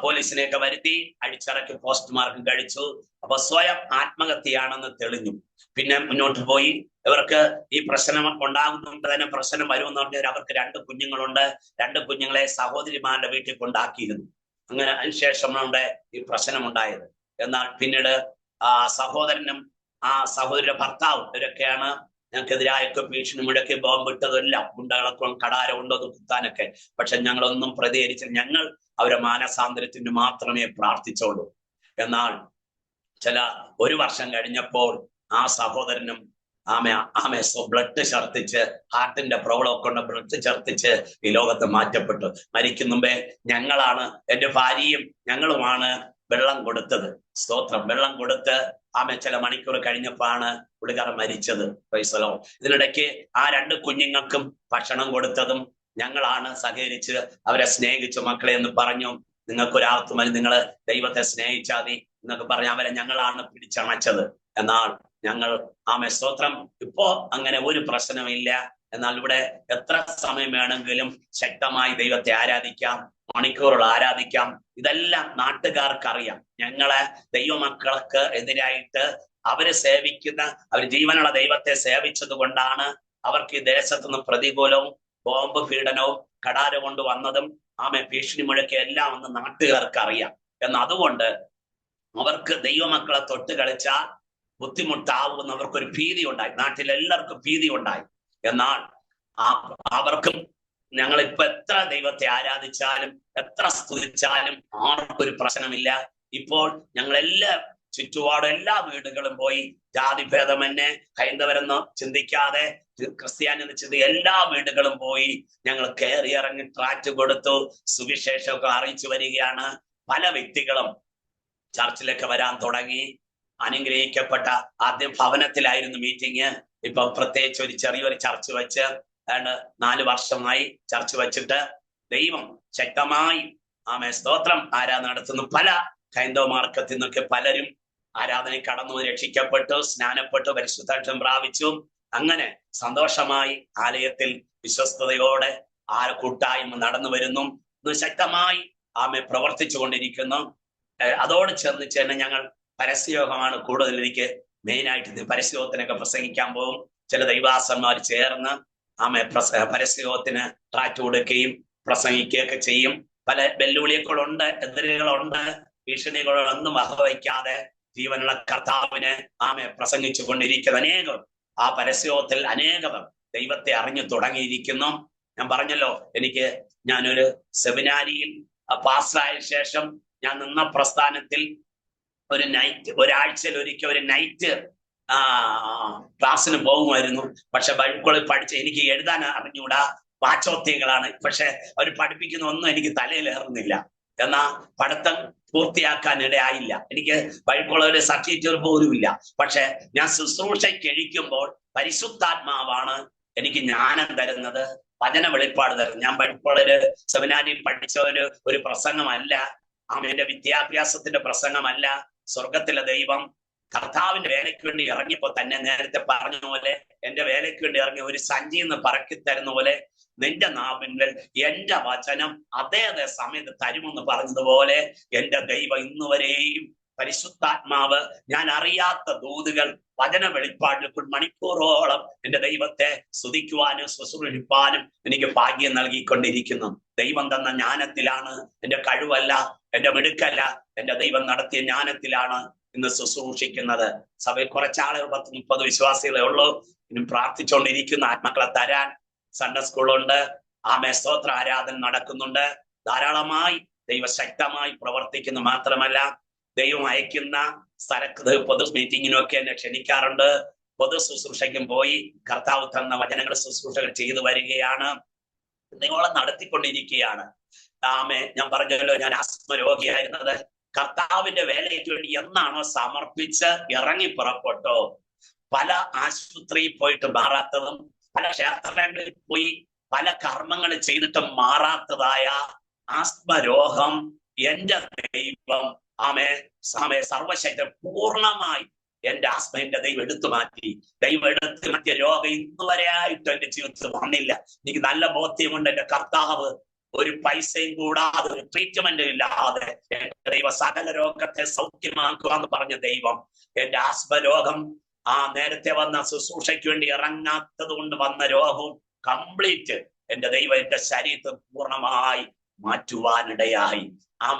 പോലീസിനെയൊക്കെ വരുത്തി അടിച്ചിറക്കി പോസ്റ്റ്മോർട്ടം കഴിച്ചു. അപ്പൊ സ്വയം ആത്മഹത്യയാണെന്ന് തെളിഞ്ഞു. പിന്നെ മുന്നോട്ട് പോയി. ഇവർക്ക് ഈ പ്രശ്നം ഉണ്ടാകുന്നുണ്ട് തന്നെ, പ്രശ്നം വരുമെന്ന് പറഞ്ഞാൽ അവർക്ക് 2 കുഞ്ഞുങ്ങളുണ്ട്. 2 കുഞ്ഞുങ്ങളെ സഹോദരിമാരുടെ വീട്ടിൽ കൊണ്ടാക്കിയിരുന്നു. അങ്ങനെ അതിനുശേഷമാണ് ഈ പ്രശ്നം ഉണ്ടായത്. എന്നാൽ പിന്നീട് സഹോദരനും സഹോദരിയുടെ ഭർത്താവും ഇവരൊക്കെയാണ് ഞങ്ങൾക്കെതിരായൊക്കെ ഭീഷണി മുഴക്കി ബോംബ് ഇട്ടതെല്ലാം, ഗുണ്ടകളൊക്കെ കടാര കൊണ്ടത് കുത്താനൊക്കെ. പക്ഷെ ഞങ്ങളൊന്നും പ്രതികരിച്ചില്ല. ഞങ്ങൾ അവരെ മാനസാന്തരത്തിന് മാത്രമേ പ്രാർത്ഥിച്ചോളൂ. എന്നാൽ 1 വർഷം കഴിഞ്ഞപ്പോൾ ആ സഹോദരനും ബ്ലഡ് ഛർദ്ദിച്ച്, ഹാർട്ടിന്റെ പ്രോബ്ലം കൊണ്ട് ബ്ലഡ് ഛർദ്ദിച്ച് ഈ ലോകത്ത് മാറ്റപ്പെട്ടു. മരിക്കും മുമ്പേ ഞങ്ങളാണ്, എൻ്റെ ഭാര്യയും ഞങ്ങളുമാണ് വെള്ളം കൊടുത്തത്. സ്തോത്രം. വെള്ളം കൊടുത്ത് ചില മണിക്കൂർ കഴിഞ്ഞപ്പോഴാണ് പുള്ളിക്കാരൻ മരിച്ചത്. Praise the Lord. ഇതിനിടയ്ക്ക് ആ 2 കുഞ്ഞുങ്ങൾക്കും ഭക്ഷണം കൊടുത്തതും ഞങ്ങളാണ്. സഹകരിച്ച് അവരെ സ്നേഹിച്ചു. മക്കളെ എന്ന് പറഞ്ഞു, നിങ്ങൾക്കൊരാവത്ത് മതി, നിങ്ങൾ ദൈവത്തെ സ്നേഹിച്ചാൽ മതി എന്നൊക്കെ പറഞ്ഞ് അവരെ ഞങ്ങളാണ് പിടിച്ചണച്ചത്. എന്നാൽ ഞങ്ങൾ സ്തോത്രം, ഇപ്പോ അങ്ങനെ ഒരു പ്രശ്നമില്ല. എന്നാൽ ഇവിടെ എത്ര സമയം വേണമെങ്കിലും ശക്തമായി ദൈവത്തെ ആരാധിക്കാം, മണിക്കൂറുകൾ ആരാധിക്കാം. ഇതെല്ലാം നാട്ടുകാർക്കറിയാം. ഞങ്ങളെ ദൈവമക്കൾക്ക് എതിരായിട്ട് അവര് സേവിക്കുന്ന, അവർ ജീവനുള്ള ദൈവത്തെ സേവിച്ചത് കൊണ്ടാണ് അവർക്ക് ഈ ദേശത്തുനിന്ന് പ്രതികൂലവും ബോംബ് പീഡനവും കടാര കൊണ്ട് വന്നതും ഭീഷണി മുഴക്കി എല്ലാം ഒന്ന് നാട്ടുകാർക്ക് അറിയാം. അതുകൊണ്ട് അവർക്ക് ദൈവമക്കളെ തൊട്ട് കളിച്ചാൽ ബുദ്ധിമുട്ടാവുന്ന അവർക്കൊരു ഭീതി ഉണ്ടായി. നാട്ടിലെല്ലാവർക്കും ഭീതി ഉണ്ടായി. എന്നാൽ അവർക്കും ഞങ്ങളിപ്പോ എത്ര ദൈവത്തെ ആരാധിച്ചാലും എത്ര സ്തുതിച്ചാലും ആർക്കൊരു പ്രശ്നമില്ല. ഇപ്പോൾ ഞങ്ങളെല്ലാ ചുറ്റുപാടും എല്ലാ വീടുകളും പോയി, ജാതിഭേദമെന്നെ ഹൈന്ദവരെന്ന് ചിന്തിക്കാതെ ക്രിസ്ത്യാനി ചിന്തി എല്ലാ വീടുകളും പോയി ഞങ്ങൾ കയറി ഇറങ്ങി ട്രാക്റ്റ് കൊടുത്തു, സുവിശേഷമൊക്കെ അറിയിച്ചു വരികയാണ്. പല വ്യക്തികളും ചർച്ചിലൊക്കെ വരാൻ തുടങ്ങി. അനുഗ്രഹിക്കപ്പെട്ട, ആദ്യം ഭവനത്തിലായിരുന്നു മീറ്റിംഗ്. ഇപ്പൊ പ്രത്യേകിച്ച് ഒരു ചെറിയൊരു ചർച്ച് വെച്ച് 4 വർഷമായി ചർച്ച് വെച്ചിട്ട് ദൈവം ശക്തമായി സ്തോത്രം ആരാധന നടത്തുന്നു. പല ഹൈന്ദവ മാർക്കത്തിൽ നിന്നൊക്കെ പലരും ആരാധന കടന്നു രക്ഷിക്കപ്പെട്ടു, സ്നാനപ്പെട്ടു, പരിശുദ്ധാത്മ പ്രാപിച്ചു. അങ്ങനെ സന്തോഷമായി ആലയത്തിൽ വിശ്വസ്തയോടെ കൂട്ടായ്മ നടന്നു വരുന്നു. ശക്തമായി പ്രവർത്തിച്ചു കൊണ്ടിരിക്കുന്നു. അതോട് ചേർന്ന് ഞങ്ങൾ പരസ്യയോഗമാണ് കൂടുതൽ. എനിക്ക് മെയിനായിട്ട് പരസ്യയോഗത്തിനൊക്കെ പ്രസംഗിക്കാൻ പോകും. ചില ദൈവാസന്മാർ ചേർന്ന് പരസ്യയോഗത്തിന് ട്രാക്റ്റ് കൊടുക്കുകയും പ്രസംഗിക്കുകയൊക്കെ ചെയ്യും. പല വെല്ലുവിളികളുണ്ട്, എതിരുകളുണ്ട്, ഭീഷണികളൊന്നും വകവയ്ക്കാതെ ജീവനുള്ള കർത്താവിനെ പ്രസംഗിച്ചു കൊണ്ടിരിക്കുന്ന അനേകം പരസ്യയോഗത്തിൽ അനേകം ദൈവത്തെ അറിഞ്ഞു തുടങ്ങിയിരിക്കുന്നു. ഞാൻ പറഞ്ഞല്ലോ, ഞാനൊരു സെമിനാരിയിൽ പാസ്സായ ശേഷം ഞാൻ നിന്ന പ്രസ്ഥാനത്തിൽ ഒരു നൈറ്റ്, ഒരാഴ്ചയിൽ ഒരിക്കൽ ഒരു നൈറ്റ് ക്ലാസ്സിന് പോകുമായിരുന്നു. പക്ഷെ ബൈബിളിൽ പഠിച്ച് എനിക്ക് എഴുതാൻ അറിഞ്ഞൂടാ, പാശ്ചാത്യങ്ങളാണ്. പക്ഷെ അവർ പഠിപ്പിക്കുന്ന ഒന്നും എനിക്ക് തലയിലേറുന്നില്ല. എന്നാ പഠിത്തം പൂർത്തിയാക്കാൻ ഇടയായില്ല. എനിക്ക് ബൈബിളിൽ സർട്ടിഫിക്കറ്റ് പോലുമില്ല. പക്ഷെ ഞാൻ ശുശ്രൂഷ കഴിക്കുമ്പോൾ പരിശുദ്ധാത്മാവാണ് എനിക്ക് ജ്ഞാനം തരുന്നത്, വചന വെളിപ്പാട് തരും. ഞാൻ പഠിപ്പുള്ളൊരു സെമിനാരിയിൽ പഠിച്ച ഒരു പ്രസംഗമല്ല, എന്റെ വിദ്യാഭ്യാസത്തിന്റെ പ്രസംഗമല്ല. സ്വർഗത്തിലെ ദൈവം കർത്താവിന്റെ വേലയ്ക്ക് വേണ്ടി ഇറങ്ങിയപ്പോ തന്നെ നേരത്തെ പറഞ്ഞ പോലെ, എന്റെ വേലയ്ക്ക് വേണ്ടി ഇറങ്ങി ഒരു സഞ്ചിന്ന് പറക്കി തരുന്ന പോലെ നിന്റെ നാവിൽ എന്റെ വചനം അതേ സമയത്ത് തരുമെന്ന് പറഞ്ഞതുപോലെ എന്റെ ദൈവം ഇന്നുവരെയും പരിശുദ്ധാത്മാവ് ഞാൻ അറിയാത്ത ദൂതുകൾ വചന വെളിപ്പാടിൽ മണിക്കൂറോളം എന്റെ ദൈവത്തെ സ്തുതിക്കുവാനും ശുശ്രൂഷിപ്പാനും എനിക്ക് ഭാഗ്യം നൽകിക്കൊണ്ടിരിക്കുന്നു. ദൈവം തന്ന ജ്ഞാനത്തിലാണ്, എന്റെ കഴിവല്ല, എന്റെ മിടുക്കല്ല, എന്റെ ദൈവം നടത്തിയ ജ്ഞാനത്തിലാണ് ഇന്ന് ശുശ്രൂഷിക്കുന്നത്. സഭയിൽ കുറച്ചാളുകൾ 10-30 വിശ്വാസികളെ ഉള്ളൂ. ഇനി പ്രാർത്ഥിച്ചുകൊണ്ടിരിക്കുന്ന ആത്മാക്കളെ തരാൻ സൺഡേ സ്കൂളുണ്ട്, സ്തോത്ര ആരാധന നടക്കുന്നുണ്ട്. ധാരാളമായി ദൈവശക്തമായി പ്രവർത്തിക്കുന്നു. മാത്രമല്ല ദൈവം അയക്കുന്ന സ്ഥലത്ത് പൊതു മീറ്റിങ്ങിനൊക്കെ എന്നെ ക്ഷണിക്കാറുണ്ട്. പൊതു ശുശ്രൂഷയ്ക്കും പോയി കർത്താവ് തന്ന വചനങ്ങൾ ശുശ്രൂഷകൾ ചെയ്തു വരികയാണ്, നിങ്ങളെ നടത്തിക്കൊണ്ടിരിക്കുകയാണ്. ഞാൻ പറഞ്ഞല്ലോ, ഞാൻ ആസ്മ രോഗിയായിരുന്നത് കർത്താവിന്റെ വേലയ്ക്ക് വേണ്ടി എന്നാണോ സമർപ്പിച്ച് ഇറങ്ങി പുറപ്പെട്ടോ, പല ആശുപത്രിയിൽ പോയിട്ട് മാറാത്തതും, പല ക്ഷേത്രങ്ങളിൽ പോയി പല കർമ്മങ്ങൾ ചെയ്തിട്ടും മാറാത്തതായ ആസ്മരോഗം എന്റെ ദൈവം സർവശക്തി പൂർണ്ണമായി എന്റെ ആസ്മയുടെ ദൈവം എടുത്തു മാറ്റി. ദൈവം എടുത്തു മാറ്റിയ രോഗം ഇന്നുവരെ ആയിട്ടും എന്റെ ജീവിതത്തിൽ വന്നില്ല. എനിക്ക് നല്ല ബോധ്യമുണ്ട്, എന്റെ കർത്താവ് ഒരു പൈസയും കൂടാതെ, ഒരു ട്രീറ്റ്മെന്റും ഇല്ലാതെ എന്റെ ദൈവം സകല രോഗത്തെ സൗഖ്യമാക്കുക എന്ന് പറഞ്ഞ ദൈവം എന്റെ ആസ്മരോഗം നേരത്തെ വന്ന ശുശ്രൂഷയ്ക്ക് വേണ്ടി ഇറങ്ങാത്തത് കൊണ്ട് വന്ന രോഗവും കംപ്ലീറ്റ് എന്റെ ദൈവം എന്റെ ശരീരത്തെ പൂർണ്ണമായി മാറ്റുവാനിടയായി.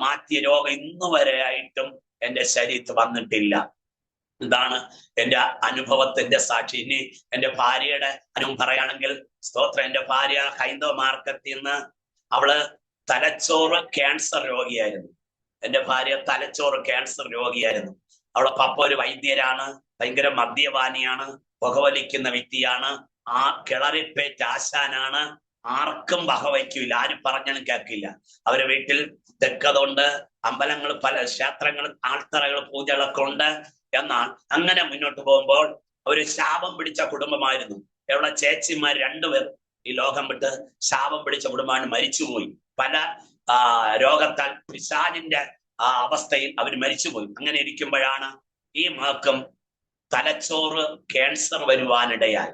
മാറ്റിയ രോഗം ഇന്നുവരെ ആയിട്ടും എന്റെ ശരീരത്തിൽ വന്നിട്ടില്ല. ഇതാണ് എന്റെ അനുഭവത്തിന്റെ സാക്ഷി. ഇനി എന്റെ ഭാര്യയുടെ അനുഭവം പറയുകയാണെങ്കിൽ, സ്തോത്രം, എന്റെ ഭാര്യ ഹൈന്ദവ മാർക്കറ്റിൽ നിന്ന് അവള് തലച്ചോറ് ക്യാൻസർ രോഗിയായിരുന്നു. എന്റെ ഭാര്യ തലച്ചോറ് ക്യാൻസർ രോഗിയായിരുന്നു. അവളെ പപ്പ ഒരു വൈദ്യരാണ്, ഭയങ്കര മദ്യപാനിയാണ്, പുകവലിക്കുന്ന വ്യക്തിയാണ്, കിളറിപ്പേറ്റ് ആശാനാണ്, ആർക്കും വകവയ്ക്കില്ല, ആരും പറഞ്ഞാലും കേൾക്കില്ല. അവരെ വീട്ടിൽ തെക്കതുണ്ട്, അമ്പലങ്ങൾ, പല ക്ഷേത്രങ്ങൾ, ആൾത്തറകൾ, പൂജകളൊക്കെ ഉണ്ട്. എന്നാൽ അങ്ങനെ മുന്നോട്ട് പോകുമ്പോൾ ഒരു ശാപം പിടിച്ച കുടുംബമായിരുന്നു. എവിടെ ചേച്ചിമാർ 2 പേർ ഈ ലോകം വിട്ട് ശാപം പിടിച്ച കുടുംബമാണ്, മരിച്ചുപോയി. പല രോഗത്താൽ പിശാചിന്റെ അവസ്ഥയിൽ അവർ മരിച്ചുപോയി. അങ്ങനെ ഇരിക്കുമ്പോഴാണ് ഈ മകൾക്കും തലച്ചോറ് ക്യാൻസർ വരുവാനിടയായി.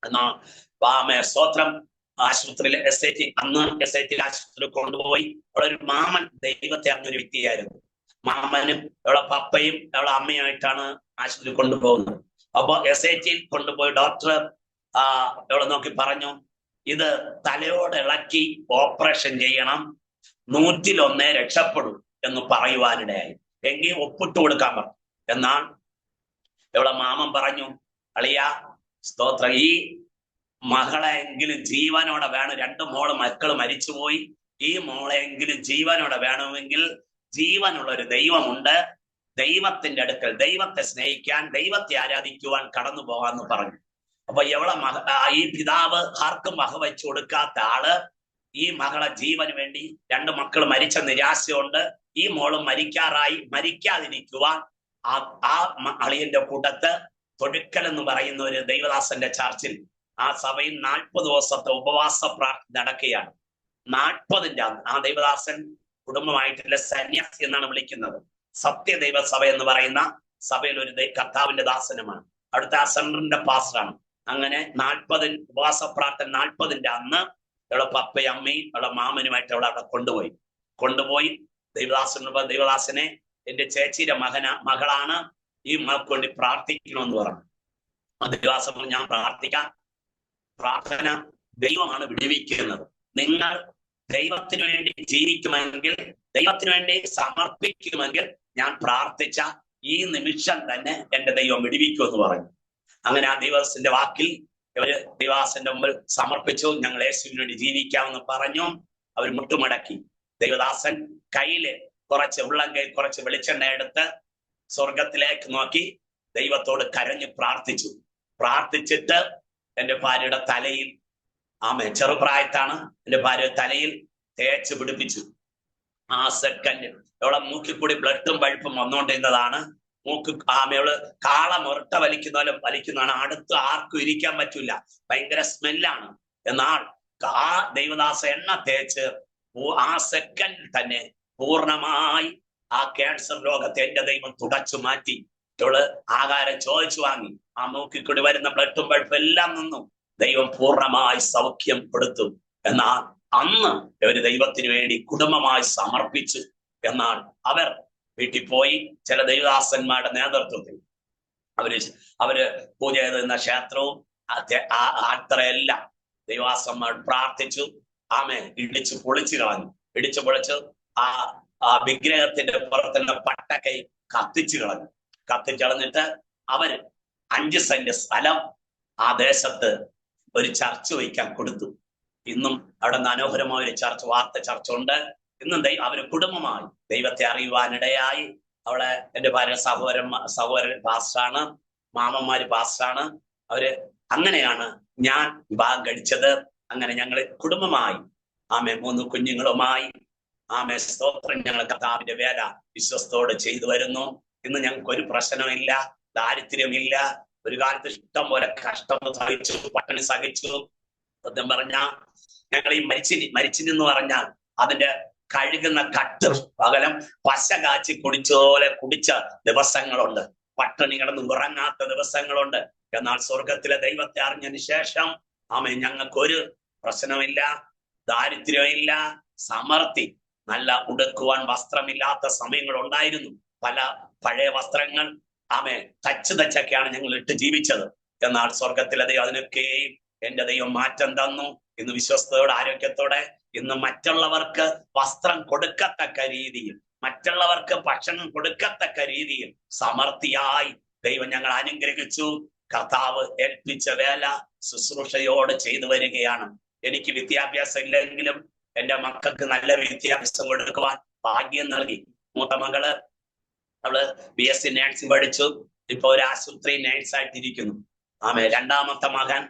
എന്നാ സ്തോത്രം, ആശുപത്രിയിൽ അന്ന് എസ് ഐ ടി ആശുപത്രിയിൽ കൊണ്ടുപോയി. അവിടെ ഒരു മാമൻ ദൈവത്തെ അറിഞ്ഞൊരു വ്യക്തിയായിരുന്നു. മാമനും അവളെ പപ്പയും അവളെ അമ്മയുമായിട്ടാണ് ആശുപത്രി കൊണ്ടുപോകുന്നത്. അപ്പൊ എസ് ഐ ടിയിൽ കൊണ്ടുപോയി ഡോക്ടർ അവളെ നോക്കി പറഞ്ഞു, ഇത് തലയോട് ഇളക്കി ഓപ്പറേഷൻ ചെയ്യണം, 100-1 രക്ഷപ്പെടും എന്ന് പറയുവാനിടയായി. എങ്കിൽ ഒപ്പിട്ട് കൊടുക്കാൻ പറഞ്ഞു. എന്നാൽ അവളെ മാമൻ പറഞ്ഞു, അളിയ സ്തോത്രം, ഈ മകളെങ്കിലും ജീവനോടെ വേണം. 2 മക്കൾ മരിച്ചുപോയി, ഈ മോളെങ്കിലും ജീവനോടെ വേണമെങ്കിൽ ജീവനുള്ള ഒരു ദൈവമുണ്ട്, ദൈവത്തിന്റെ അടുക്കൽ ദൈവത്തെ സ്നേഹിക്കാൻ, ദൈവത്തെ ആരാധിക്കുവാൻ കടന്നു പോകാന്ന് പറഞ്ഞു. അപ്പൊ ഈ പിതാവ് ആർക്കും വക വെച്ചു കൊടുക്കാത്ത ആള് ഈ മകളെ ജീവന് വേണ്ടി, 2 മക്കൾ മരിച്ച നിരാശയുണ്ട്, ഈ മോളും മരിക്കാതിരിക്കുവാൻ അളിയന്റെ കൂട്ടത്ത് തൊടുക്കൽ എന്ന് പറയുന്ന ഒരു ദൈവദാസന്റെ ചർച്ചിൽ സഭയിൽ 40 ദിവസത്തെ ഉപവാസ പ്രാർത്ഥന നടക്കുകയാണ്. 40ന്റെ അന്ന് ദൈവദാസൻ കുടുംബമായിട്ടുള്ള സന്യാസി എന്നാണ് വിളിക്കുന്നത്. സത്യദൈവ സഭ എന്ന് പറയുന്ന സഭയിൽ ഒരു കർത്താവിന്റെ ദാസനുമാണ്. അവിടുത്തെ ആ സെന്ററിന്റെ പാസ്റ്ററാണ്. അങ്ങനെ 40 ഉപവാസ പ്രാർത്ഥന 40ന്റെ അന്ന് അവളെ പപ്പയും അമ്മയും അവളെ മാമനുമായിട്ട് അവളെ അവിടെ കൊണ്ടുപോയി ദൈവദാസനെ എന്റെ ചേച്ചിയുടെ മകളാണ്, ഈ മകൾക്ക് വേണ്ടി പ്രാർത്ഥിക്കണമെന്ന് പറഞ്ഞു. ദൈവദാസൻ ഞാൻ പ്രാർത്ഥിക്കാം. പ്രാർത്ഥന ദൈവമാണ് വിടുവിക്കുന്നത്. നിങ്ങൾ ദൈവത്തിന് വേണ്ടി ജീവിക്കുമെങ്കിൽ, ദൈവത്തിന് വേണ്ടി സമർപ്പിക്കുമെങ്കിൽ ഞാൻ പ്രാർത്ഥിച്ച ഈ നിമിഷം തന്നെ എന്റെ ദൈവം വിടുവിക്കുമെന്ന് പറഞ്ഞു. അങ്ങനെ ആ ദൈവദാസന്റെ വാക്കിൽ ഇവര് ദൈവദാസന്റെ മുമ്പിൽ സമർപ്പിച്ചു. ഞങ്ങൾ യേശുവിന് വേണ്ടി ജീവിക്കാമെന്ന് പറഞ്ഞു. അവർ മുട്ടുമടക്കി. ദൈവദാസൻ കയ്യില് കുറച്ച് വെളിച്ചെണ്ണ എടുത്ത് സ്വർഗത്തിലേക്ക് നോക്കി ദൈവത്തോട് കരഞ്ഞ് പ്രാർത്ഥിച്ചിട്ട് എന്റെ ഭാര്യയുടെ തലയിൽ, ചെറുപ്രായത്താണ്, എന്റെ ഭാര്യ തലയിൽ തേച്ച് പിടിപ്പിച്ചു. ആ സെക്കൻഡ് അവളെ മൂക്കിൽ കൂടി ബ്ലഡും പഴുപ്പും വന്നുകൊണ്ടിരുന്നതാണ്. അവള് കാള മുരട്ട വലിക്കുന്നതാണ്. അടുത്ത് ആർക്കും ഇരിക്കാൻ പറ്റൂല, ഭയങ്കര സ്മെല്ലാണ്. എന്നാൽ ആ ദൈവദാസ എണ്ണ തേച്ച് ആ സെക്കൻഡിൽ തന്നെ പൂർണ്ണമായി ആ ക്യാൻസർ രോഗത്തെ എന്റെ ദൈവം തുടച്ചു മാറ്റി. ഇവള് ആഹാരം ചോദിച്ചു വാങ്ങി, ആ മൂക്കിൽ കൂടി വരുന്ന ബ്ലഡും പഴുപ്പും എല്ലാം നിന്നു. ദൈവം പൂർണ്ണമായി സൗഖ്യം കൊടുത്തു. എന്നാൽ അന്ന് ഇവര് ദൈവത്തിന് വേണ്ടി കുടുംബമായി സമർപ്പിച്ചു. എന്നാൽ അവർ വീട്ടിൽ പോയി ചില ദൈവദാസന്മാരുടെ നേതൃത്വത്തിൽ അവര് പൂജ ചെയ്തിരുന്ന ക്ഷേത്രവും അത്രയെല്ലാം ദൈവദാസന്മാർ പ്രാർത്ഥിച്ചു. ആമേ ഇടിച്ചു പൊളിച്ചു കളഞ്ഞു. ഇടിച്ചു പൊളിച്ചു ആ വിഗ്രഹത്തിന്റെ പുറത്തുള്ള പട്ടക്കൈ കത്തിച്ചു കളഞ്ഞു. കത്തിച്ചളഞ്ഞിട്ട് അവര് 5 സെന്റ് സ്ഥലം ആ ദേശത്ത് ഒരു ചർച്ച് വയ്ക്കാൻ കൊടുത്തു. ഇന്നും അവിടെ മനോഹരമായ ഒരു വാർത്ത ചർച്ച ഉണ്ട്. ഇന്നും അവര് കുടുംബമായി ദൈവത്തെ അറിയുവാനിടയായി. അവിടെ എൻ്റെ ഭാര്യ സഹോദരൻ പാസ്റ്ററാണ്, മാമന്മാര് പാസ്റ്ററാണ്. അവര് അങ്ങനെയാണ് ഞാൻ വിവാഹം കഴിച്ചത്. അങ്ങനെ ഞങ്ങൾ കുടുംബമായി ആമേ 3 കുഞ്ഞുങ്ങളുമായി ആമേ സ്തോത്രം ഞങ്ങൾ കർത്താവിന്റെ വേല വിശ്വസ്തോടെ ചെയ്തു വരുന്നു. ഇന്ന് ഞങ്ങൾക്ക് ഒരു പ്രശ്നമില്ല, ദാരിദ്ര്യമില്ല. ഒരു കാലത്ത് ഇഷ്ടം പോലെ കഷ്ടം സഹിച്ചു, പട്ടിണി സഹിച്ചു. സത്യം പറഞ്ഞാൽ ഞങ്ങൾ ഈ മരിച്ചിനി എന്ന് പറഞ്ഞാൽ അതിന്റെ കഴുകുന്ന കട്ട് പകരം പശ കാച്ചി കുടിച്ച ദിവസങ്ങളുണ്ട്. പട്ടിണി കിടന്ന് ഉറങ്ങാത്ത ദിവസങ്ങളുണ്ട്. എന്നാൽ സ്വർഗത്തിലെ ദൈവത്തെ അറിഞ്ഞതിന് ശേഷം ആമേ ഞങ്ങൾക്കൊരു പ്രശ്നമില്ല, ദാരിദ്ര്യമില്ല, സമൃദ്ധി. നല്ല ഉടുക്കുവാൻ വസ്ത്രമില്ലാത്ത സമയങ്ങൾ ഉണ്ടായിരുന്നു. പല പഴയ വസ്ത്രങ്ങൾ ആമേ തച്ചൊക്കെയാണ് ഞങ്ങൾ ഇട്ട് ജീവിച്ചത്. എന്നാൽ സ്വർഗത്തിലെ ദൈവം അതിനൊക്കെയും എന്റെ ദൈവം മാറ്റം തന്നു. ഇന്ന് വിശ്വസ്തയോടെ ആരോഗ്യത്തോടെ ഇന്ന് മറ്റുള്ളവർക്ക് വസ്ത്രം കൊടുക്കത്തക്ക രീതിയിൽ, മറ്റുള്ളവർക്ക് ഭക്ഷണം കൊടുക്കത്തക്ക രീതിയിൽ സമൃദ്ധിയായി ദൈവം ഞങ്ങൾ അനുഗ്രഹിച്ചു. കർത്താവ് ഏൽപ്പിച്ച വേല ശുശ്രൂഷയോട് ചെയ്തു വരികയാണ്. എനിക്ക് വിദ്യാഭ്യാസം ഇല്ലെങ്കിലും എന്റെ മക്കൾക്ക് നല്ല വിദ്യാഭ്യാസം കൊടുക്കുവാൻ ഭാഗ്യം നൽകി. മൂത്ത മകള് അവള് BSc നേഴ്സിംഗ് പഠിച്ചു, ഇപ്പൊ ഒരു ആശുപത്രി നേഴ്സായിട്ടിരിക്കുന്നു. ആമേ രണ്ടാമത്തെ മകൻ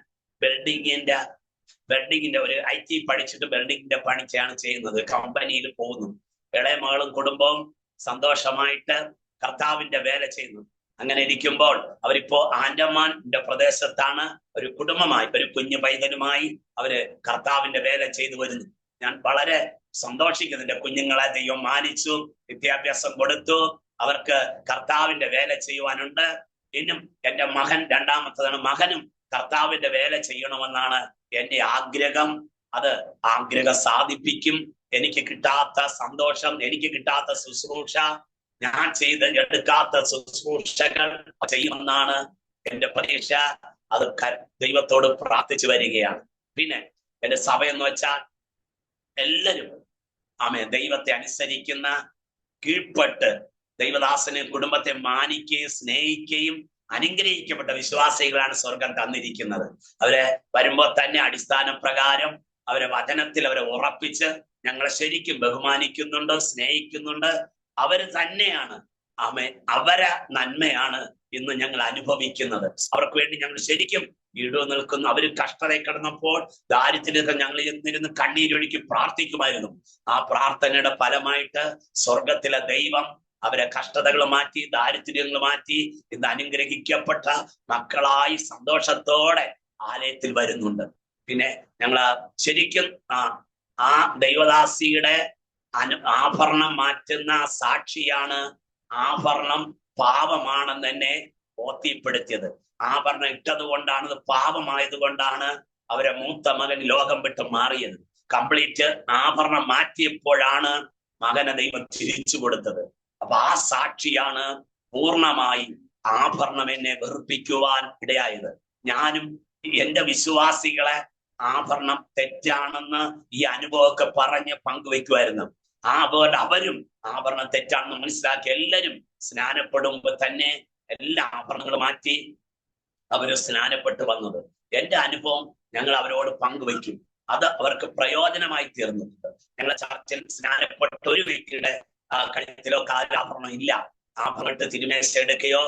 വെൽഡിങ്ങിന്റെ ഒരു IT പഠിച്ചിട്ട് വെൽഡിങ്ങിന്റെ പണിച്ചാണ് ചെയ്യുന്നത്, കമ്പനിയിൽ പോകുന്നു. ഇളയ മകളും കുടുംബവും സന്തോഷമായിട്ട് കർത്താവിന്റെ വേല ചെയ്യുന്നു. അങ്ങനെ ഇരിക്കുമ്പോൾ അവരിപ്പോ ആൻഡമാന്റെ പ്രദേശത്താണ് ഒരു കുടുംബമായി, ഒരു കുഞ്ഞു പൈതലുമായി അവര് കർത്താവിന്റെ വേല ചെയ്തു വരുന്നു. ഞാൻ വളരെ സന്തോഷിക്കുന്നു. എന്റെ കുഞ്ഞുങ്ങളെ ദൈവം മാനിച്ചു, വിദ്യാഭ്യാസം കൊടുത്തു. അവർക്ക് കർത്താവിന്റെ വേല ചെയ്യുവാനുണ്ട്. ഇന്നും എന്റെ മകൻ രണ്ടാമത്തതാണ്, മകനും കർത്താവിന്റെ വേല ചെയ്യണമെന്നാണ് എന്റെ ആഗ്രഹം. അത് ആഗ്രഹം സാധിപ്പിക്കും. എനിക്ക് കിട്ടാത്ത സന്തോഷം, എനിക്ക് കിട്ടാത്ത ശുശ്രൂഷ, ഞാൻ എടുക്കാത്ത ശുശ്രൂഷകൾ ചെയ്യുമെന്നാണ് എന്റെ പ്രതീക്ഷ. അത് ദൈവത്തോട് പ്രാർത്ഥിച്ചു വരികയാണ്. പിന്നെ എന്റെ സഭ എന്ന് വെച്ചാൽ എല്ലാവരും ആമേ ദൈവത്തെ അനുസരിക്കുന്ന, കീഴ്പ്പെട്ട് ദൈവദാസനെ കുടുംബത്തെ മാനിക്കുകയും സ്നേഹിക്കുകയും അനുഗ്രഹിക്കപ്പെട്ട വിശ്വാസികളാണ് സ്വർഗം തന്നിരിക്കുന്നത്. അവരെ വരുമ്പോൾ തന്നെ അടിസ്ഥാന പ്രകാരം അവരെ വചനത്തിൽ അവരെ ഉറപ്പിച്ച് ഞങ്ങളെ ശരിക്കും ബഹുമാനിക്കുന്നുണ്ട്, സ്നേഹിക്കുന്നുണ്ട്. അവര് തന്നെയാണ് ആമേ, അവരെ നന്മയാണ് ഇന്ന് ഞങ്ങൾ അനുഭവിക്കുന്നത്. അവർക്ക് വേണ്ടി ഞങ്ങൾ ശരിക്കും ഈടു നിൽക്കുന്നു. അവര് കഷ്ടതയിൽ കിടന്നപ്പോൾ ദാരിദ്ര്യത്തെ ഞങ്ങൾ എന്നിരുന്ന് കണ്ണീരൊഴുക്കി പ്രാർത്ഥിക്കുമായിരുന്നു. ആ പ്രാർത്ഥനയുടെ ഫലമായിട്ട് സ്വർഗത്തിലെ ദൈവം അവരെ കഷ്ടതകൾ മാറ്റി, ദാരിദ്ര്യങ്ങൾ മാറ്റി ഇന്ന് അനുഗ്രഹിക്കപ്പെട്ട മക്കളായി സന്തോഷത്തോടെ ആലയത്തിൽ വരുന്നുണ്ട്. പിന്നെ ഞങ്ങൾ ശരിക്കും ആ ദൈവദാസിയുടെ ആഭരണം മാറ്റുന്ന സാക്ഷിയാണ്. ആഭരണം പാപമാണെന്ന് തന്നെ ബോധ്യപ്പെടുത്തിയത്. ആഭരണം ഇട്ടത് കൊണ്ടാണ്, പാപമായത് കൊണ്ടാണ് അവരെ മൂത്ത മകൻ ലോകം വിട്ട് മാറിയത്. കംപ്ലീറ്റ് ആഭരണം മാറ്റിയപ്പോഴാണ് മകനെ ദൈവം തിരിച്ചു കൊടുത്തത്. അപ്പൊ ആ സാക്ഷിയാണ് പൂർണ്ണമായി ആഭരണം എന്നെ വെറുപ്പിക്കുവാൻ ഇടയായത്. ഞാനും എന്റെ വിശ്വാസികളെ ആഭരണം തെറ്റാണെന്ന് ഈ അനുഭവമൊക്കെ പറഞ്ഞ് പങ്കുവെക്കുമായിരുന്നു. അവരും ആഭരണം തെറ്റാണെന്ന് മനസ്സിലാക്കി എല്ലാവരും സ്നാനപ്പെടുമ്പോൾ തന്നെ എല്ലാ ആഭരണങ്ങളും മാറ്റി അവര് സ്നാനപ്പെട്ട് വന്നത്. എന്റെ അനുഭവം ഞങ്ങൾ അവരോട് പങ്കുവയ്ക്കും. അത് അവർക്ക് പ്രയോജനമായി തീർന്നിട്ടുണ്ട്. ഞങ്ങളെ ചർച്ചിൽ സ്നാനപ്പെട്ട ഒരു വ്യക്തിയുടെ കഴുത്തിലോ കാലാഭരണം ഇല്ല. ആഭരണത്തെ തിരുമേശ എടുക്കുകയോ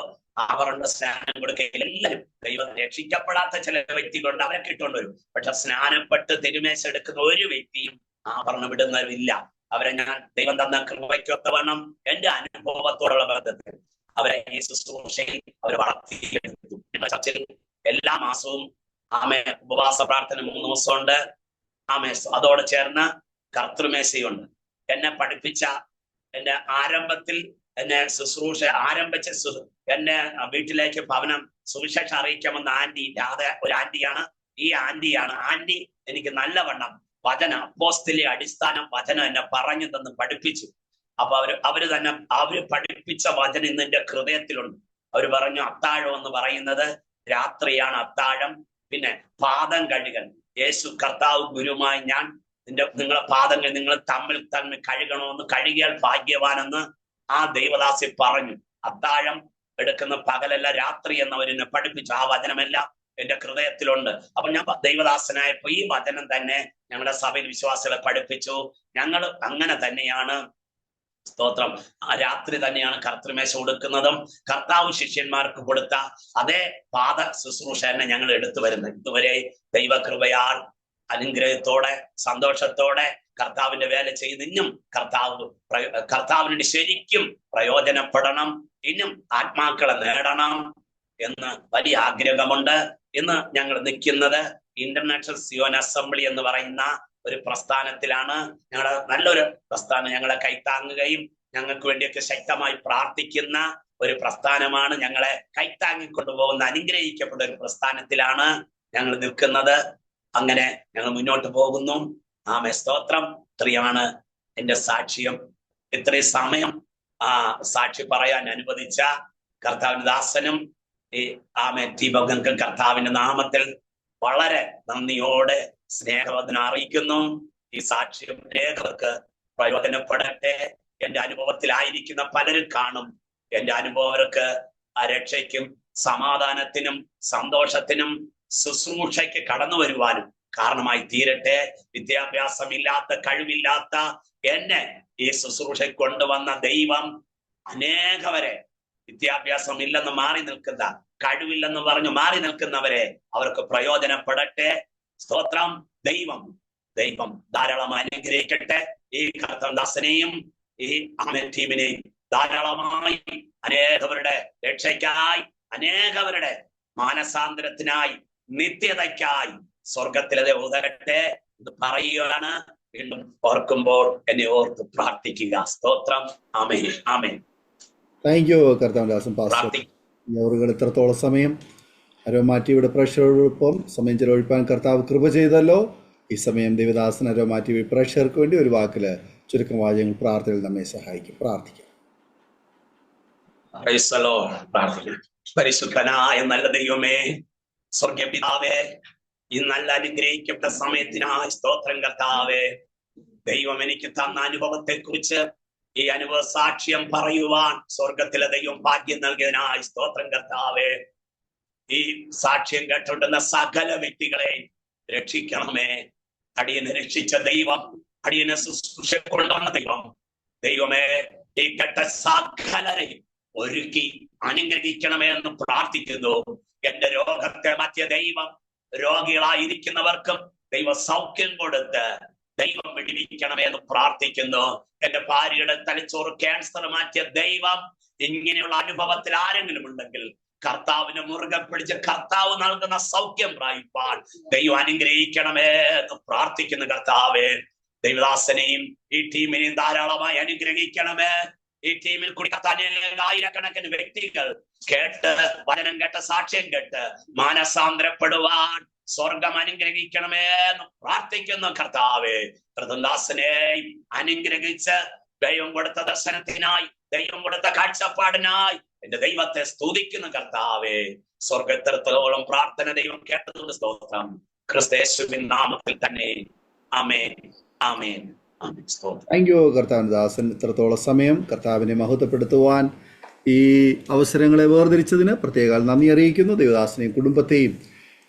ആഭരണ സ്നാനം കൊടുക്കുകയോ എല്ലാവരും ദൈവം രക്ഷിക്കപ്പെടാത്ത ചില വ്യക്തികളുണ്ട്, അവരൊക്കെ ഇട്ടുകൊണ്ട് വരും. പക്ഷെ സ്നാനപ്പെട്ട് തിരുമേശ എടുക്കുന്ന ഒരു വ്യക്തിയും ആഭരണം ഇടുന്നവരില്ല. അവരെ ഞാൻ ദൈവം തന്ന കൃപയ്ക്കൊത്തവണ്ണം എന്റെ അനുഭവത്തോടുള്ള ബന്ധത്തിൽ അവരെ ഈ ശുശ്രൂഷയിൽ അവർ വളർത്തിയെടുത്തു. ചർച്ചിൽ എല്ലാ മാസവും ആമേ ഉപവാസ പ്രാർത്ഥന 3 ദിവസമുണ്ട്. അതോടെ ചേർന്ന് കർത്തൃമേശയുണ്ട്. എന്നെ പഠിപ്പിച്ച, എന്നെ ആരംഭത്തിൽ എന്നെ ശുശ്രൂഷ ആരംഭിച്ച എന്നെ വീട്ടിലേക്ക് ഭവനം സുവിശേഷം അറിയിക്കാമെന്ന ആന്റി, രാധ ഒരു ആന്റിയാണ്. ഈ ആന്റി എനിക്ക് നല്ലവണ്ണം വചനം, അപ്പോസ്തലിക അടിസ്ഥാനം വചനം എന്നെ പറഞ്ഞു തന്ന് പഠിപ്പിച്ചു. അപ്പൊ അവര് പഠിപ്പിച്ച വചനം ഇന്ന് എന്റെ ഹൃദയത്തിലുണ്ട്. അവര് പറഞ്ഞു, അത്താഴം എന്ന് പറയുന്നത് രാത്രിയാണ് അത്താഴം. പിന്നെ പാദം കഴുകൽ, യേശു കർത്താവ് ഗുരുമായി ഞാൻ നിങ്ങളെ പാദങ്ങൾ നിങ്ങൾ തമ്മിൽ കഴുകണമെന്ന്, കഴുകിയാൽ ഭാഗ്യവാനെന്ന് ആ ദൈവദാസി പറഞ്ഞു. അത്താഴം എടുക്കുന്ന പകലല്ല രാത്രി എന്നവരെന്നെ പഠിപ്പിച്ചു. ആ വചനമെല്ലാം എന്റെ ഹൃദയത്തിലുണ്ട്. അപ്പൊ ഞാൻ ദൈവദാസനായപ്പോ ഈ വചനം തന്നെ ഞങ്ങളുടെ സഭയിൽ വിശ്വാസികളെ പഠിപ്പിച്ചു. ഞങ്ങൾ അങ്ങനെ തന്നെയാണ്, സ്തോത്രം, ആ രാത്രി തന്നെയാണ് കർത്തൃമേശ കൊടുക്കുന്നതും കർത്താവ് ശിഷ്യന്മാർക്ക് കൊടുത്ത അതേ പാദ ശുശ്രൂഷ തന്നെ ഞങ്ങൾ എടുത്തു വരുന്നത്. ഇതുവരെ ദൈവകൃപയാൽ അനുഗ്രഹത്തോടെ സന്തോഷത്തോടെ കർത്താവിന്റെ വേല ചെയ്ത് ഇന്നും കർത്താവിന് ശരിക്കും പ്രയോജനപ്പെടണം, ഇന്നും ആത്മാക്കളെ നേടണം എന്ന് വലിയ ആഗ്രഹമുണ്ട്. ഇന്ന് ഞങ്ങൾ നിൽക്കുന്നത് ഇന്റർനാഷണൽ സിയോൻ അസംബ്ലി എന്ന് പറയുന്ന ഒരു പ്രസ്ഥാനത്തിലാണ്. ഞങ്ങളുടെ നല്ലൊരു പ്രസ്ഥാനം, ഞങ്ങളെ കൈത്താങ്ങുകയും ഞങ്ങൾക്ക് വേണ്ടിയൊക്കെ ശക്തമായി പ്രാർത്ഥിക്കുന്ന ഒരു പ്രസ്ഥാനമാണ്. ഞങ്ങളെ കൈത്താങ്ങിക്കൊണ്ടുപോകുന്ന അനുഗ്രഹിക്കപ്പെട്ട ഒരു പ്രസ്ഥാനത്തിലാണ് ഞങ്ങൾ നിൽക്കുന്നത്. അങ്ങനെ ഞങ്ങൾ മുന്നോട്ട് പോകുന്നു. സ്തോത്രം. ഇത്രയാണ് എന്റെ സാക്ഷ്യം. ഇത്രയും സമയം സാക്ഷി പറയാൻ അനുവദിച്ച കർത്താവിന്റെ ദാസനും ദീപകൾക്കും കർത്താവിന്റെ നാമത്തിൽ വളരെ നന്ദിയോടെ സ്നേഹവദനം അറിയിക്കുന്നു. ഈ സാക്ഷ്യം രേഖകൾക്ക് പ്രയോജനപ്പെടട്ടെ. എന്റെ അനുഭവത്തിലായിരിക്കുന്ന പലരും കാണും. എന്റെ അനുഭവർക്ക് രക്ഷയ്ക്കും സമാധാനത്തിനും സന്തോഷത്തിനും ശുശ്രൂഷയ്ക്ക് കടന്നു വരുവാനും കാരണമായി തീരട്ടെ. വിദ്യാഭ്യാസമില്ലാത്ത, കഴിവില്ലാത്ത എന്നെ ഈ ശുശ്രൂഷ കൊണ്ടുവന്ന ദൈവം അനേകവരെ, വിദ്യാഭ്യാസം ഇല്ലെന്ന് മാറി നിൽക്കുന്ന, കഴിവില്ലെന്ന് പറഞ്ഞു മാറി നിൽക്കുന്നവരെ അവർക്ക് പ്രയോജനപ്പെടട്ടെ. സ്തോത്രം. ദൈവം ധാരാളമായി അനുഗ്രഹിക്കട്ടെ. ഈ കർത്തദാസനെയും ഈ ടീമിനെയും ധാരാളമായി അനേകവരുടെ രക്ഷയ്ക്കായി, അനേകവരുടെ മാനസാന്തരത്തിനായി, നിത്യതയ്ക്കായി സ്വർഗത്തിലെ ഉതരട്ടെ എന്ന് പറയുകയാണ്. വീണ്ടും ഓർക്കുമ്പോൾ എന്നെ ഓർത്ത് പ്രാർത്ഥിക്കുക. സ്തോത്രം. ആമേൻ, ആമേൻ. താങ്ക് യു കർത്താവദാസൻ പാസ്റ്റർ. അവറുകൾ ഇത്രത്തോളം സമയം അരോമാറ്റിയുടെ പ്രേക്ഷകരോടൊപ്പം സമയം ചെലവഴിപ്പാൻ കർത്താവ് കൃപ ചെയ്തല്ലോ. ഈ സമയം ദേവദാസൻ അരോമാറ്റി പ്രേക്ഷകർക്ക് വേണ്ടി ഒരു വാക്കില് ചുരുക്കം വാചകങ്ങൾ പ്രാർത്ഥനയിൽ നമ്മെ സഹായിക്കും. പ്രാർത്ഥിക്കാം. പരിശുദ്ധനായ നല്ല ദൈവമേ, സ്വർഗീയ പിതാവേ, ഈ നല്ല അനുഗ്രഹിക്കപ്പെട്ട സമയത്തിനായി സ്തോത്രം കർത്താവേ. ദൈവം എനിക്ക് തന്ന അനുഭവത്തെ കുറിച്ച് ഈ അനുഭവ സാക്ഷ്യം പറയുവാൻ സ്വർഗത്തിലെ ദൈവം ഭാഗ്യം നൽകിയതിനായി സ്തോത്രം കർത്താവേ. ഈ സാക്ഷ്യം കേട്ടുകൊണ്ടുന്ന സകല വ്യക്തികളെ രക്ഷിക്കണമേ. അടിയനെ രക്ഷിച്ച ദൈവം, അടിയനെ ശുശ്രൂഷ കൊണ്ടുവന്ന ദൈവമേ, ഈ കേട്ട സകലരെയും ഒരുക്കി അനുഗ്രഹിക്കണമേ എന്ന് പ്രാർത്ഥിക്കുന്നു. എന്റെ രോഗത്തെ മാറ്റിയ ദൈവം, രോഗികളായിരിക്കുന്നവർക്കും ദൈവ സൗഖ്യം കൊടുത്ത് ദൈവം വിടിവിക്കണമേ എന്ന് പ്രാർത്ഥിക്കുന്നു. എന്റെ ഭാര്യയുടെ തലച്ചോറ് ക്യാൻസർ മാറ്റിയ ദൈവം, ഇങ്ങനെയുള്ള അനുഭവത്തിൽ ആരെങ്കിലും ഉണ്ടെങ്കിൽ കർത്താവിനെ മുറുകെ പിടിച്ച് കർത്താവ് നൽകുന്ന സൗഖ്യം പ്രാപിപ്പാൻ ദൈവം അനുഗ്രഹിക്കണമേ എന്ന് പ്രാർത്ഥിക്കുന്നു. കർത്താവേ, ദൈവദാസനെയും ഈ ടീമിനെയും ധാരാളമായി അനുഗ്രഹിക്കണമേ. ഈ ടീമിൽ കൂടി ആയിരക്കണക്കിന് വ്യക്തികൾ കേട്ട്, വചനം കേട്ട്, സാക്ഷ്യം കേട്ട് മാനസാന്തരപ്പെടുവാൻ സ്വർഗം അനുഗ്രഹിക്കണമേ എന്ന് പ്രാർത്ഥിക്കുന്നു. കർത്താവേ, കൃതദാസനെയും അനുഗ്രഹിച്ച് ദൈവം കൊടുത്ത ദർശനത്തിനായി, ദൈവം കൊടുത്ത കാഴ്ചപ്പാടിനായി എന്റെ ദൈവത്തെ സ്തുതിക്കുന്നു. കർത്താവേ, സ്വർഗത്തിലോളം പ്രാർത്ഥന ദൈവം കേട്ടതുകൊണ്ട് സ്തോത്രം. ക്രിസ്തയേശുവിൻ നാമത്തിൽ തന്നെ. ആമേൻ, ആമേൻ. താങ്ക് യു കർത്താവിന്റെ ദാസൻ. ഇത്രത്തോളം സമയം കർത്താവിനെ മഹത്വപ്പെടുത്തുവാൻ ഈ അവസരങ്ങളെ വേർതിരിച്ചതിന് പ്രത്യേക നന്ദി അറിയിക്കുന്നു. ദൈവദാസനെയും കുടുംബത്തെയും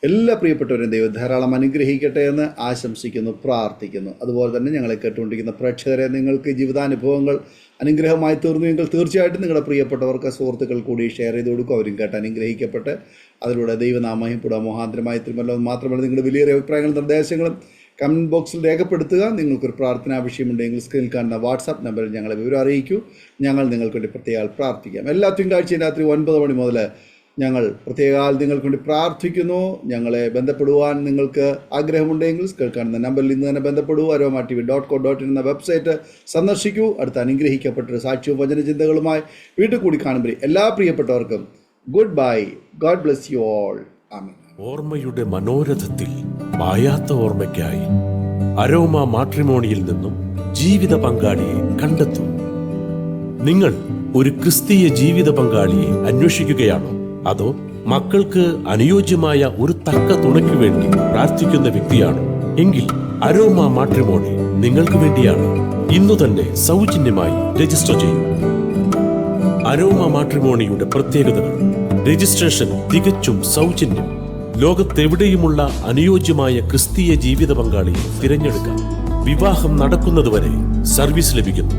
എല്ലാ പ്രിയപ്പെട്ടവരും ദൈവം ധാരാളം അനുഗ്രഹിക്കട്ടെ എന്ന് ആശംസിക്കുന്നു, പ്രാർത്ഥിക്കുന്നു. അതുപോലെ തന്നെ ഞങ്ങളെ കേട്ടുകൊണ്ടിരിക്കുന്ന പ്രേക്ഷകരെ, നിങ്ങൾക്ക് ജീവിതാനുഭവങ്ങൾ അനുഗ്രഹമായി തീർന്നുവെങ്കിൽ തീർച്ചയായിട്ടും നിങ്ങളുടെ പ്രിയപ്പെട്ടവർക്ക്, സുഹൃത്തുക്കൾ കൂടി ഷെയർ ചെയ്ത് കൊടുക്കും. അവരും കേട്ട് അനുഗ്രഹിക്കപ്പെട്ട് അതിലൂടെ ദൈവനാമഹിപ്പുട മുഖാന്തരമായി തീരുമല്ലോ. മാത്രമല്ല, നിങ്ങളുടെ വലിയ അഭിപ്രായങ്ങളും നിർദ്ദേശങ്ങളും കമൻറ്റ് ബോക്സിൽ രേഖപ്പെടുത്തുക. നിങ്ങൾക്കൊരു പ്രാർത്ഥനാ വിഷയമുണ്ടെങ്കിൽ സ്ക്രീനിൽ കാണുന്ന വാട്സാപ്പ് നമ്പറിൽ ഞങ്ങളെ വിവരം അറിയിക്കൂ. ഞങ്ങൾ നിങ്ങൾക്ക് വേണ്ടി പ്രത്യേകം പ്രാർത്ഥിക്കാം. എല്ലാ തിങ്കളാഴ്ചയും രാത്രി 9 മണി മുതൽ ഞങ്ങൾ പ്രത്യേകാൽ നിങ്ങൾക്ക് വേണ്ടി പ്രാർത്ഥിക്കുന്നു. ഞങ്ങളെ ബന്ധപ്പെടുവാൻ നിങ്ങൾക്ക് ആഗ്രഹമുണ്ടെങ്കിൽ കേൾക്കാനുള്ള നമ്പറിൽ ഇന്ന് തന്നെ ബന്ധപ്പെടൂ. aroma.tv.co.in എന്ന വെബ്സൈറ്റ് സന്ദർശിക്കൂ. അടുത്ത അനുഗ്രഹിക്കപ്പെട്ടൊരു സാക്ഷ്യവും വചനചിന്തകളുമായി വീട്ടിൽ കൂടി കാണുമ്പോൾ എല്ലാ പ്രിയപ്പെട്ടവർക്കും goodbye. God bless you all. ആമേൻ. ഓർമ്മയുടെ മനോരഥത്തിൽ മായാത്ത ഓർമ്മയ്ക്കായി അരോമ മാട്രിമോണിയിൽ നിന്നും ജീവിത പങ്കാളിയെ കണ്ടെത്തൂ. നിങ്ങൾ ഒരു ക്രിസ്തീയ ജീവിത പങ്കാളിയെ അന്വേഷിക്കുകയാണോ? അതോ മക്കൾക്ക് അനുയോജ്യമായ ഒരു തക്ക തുണയ്ക്കു വേണ്ടി പ്രാർത്ഥിക്കുന്ന വ്യക്തിയാണോ? എങ്കിൽ അരോമ മാട്രിമോണി നിങ്ങൾക്ക് വേണ്ടിയാണ്. ഇന്നു തന്നെ സൗജന്യമായി രജിസ്റ്റർ ചെയ്യൂ. അരോമ മാട്രിമോണിയുടെ പ്രത്യേകതകൾ: രജിസ്ട്രേഷൻ തികച്ചും സൗജന്യം. ലോകത്തെവിടെയുമുള്ള അനുയോജ്യമായ ക്രിസ്തീയ ജീവിത പങ്കാളിയെ തിരഞ്ഞെടുക്കാം. വിവാഹം നടക്കുന്നതുവരെ സർവീസ് ലഭിക്കുന്നു.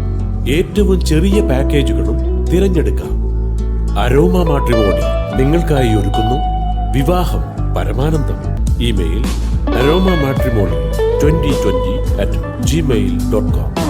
ഏറ്റവും ചെറിയ പാക്കേജുകളും തിരഞ്ഞെടുക്കാം. അരോമ മാട്രിമോണി നിങ്ങൾക്കായി ഒരുക്കുന്നു വിവാഹം പരമാനന്ദം. Email aroma matrimony2020@gmail.com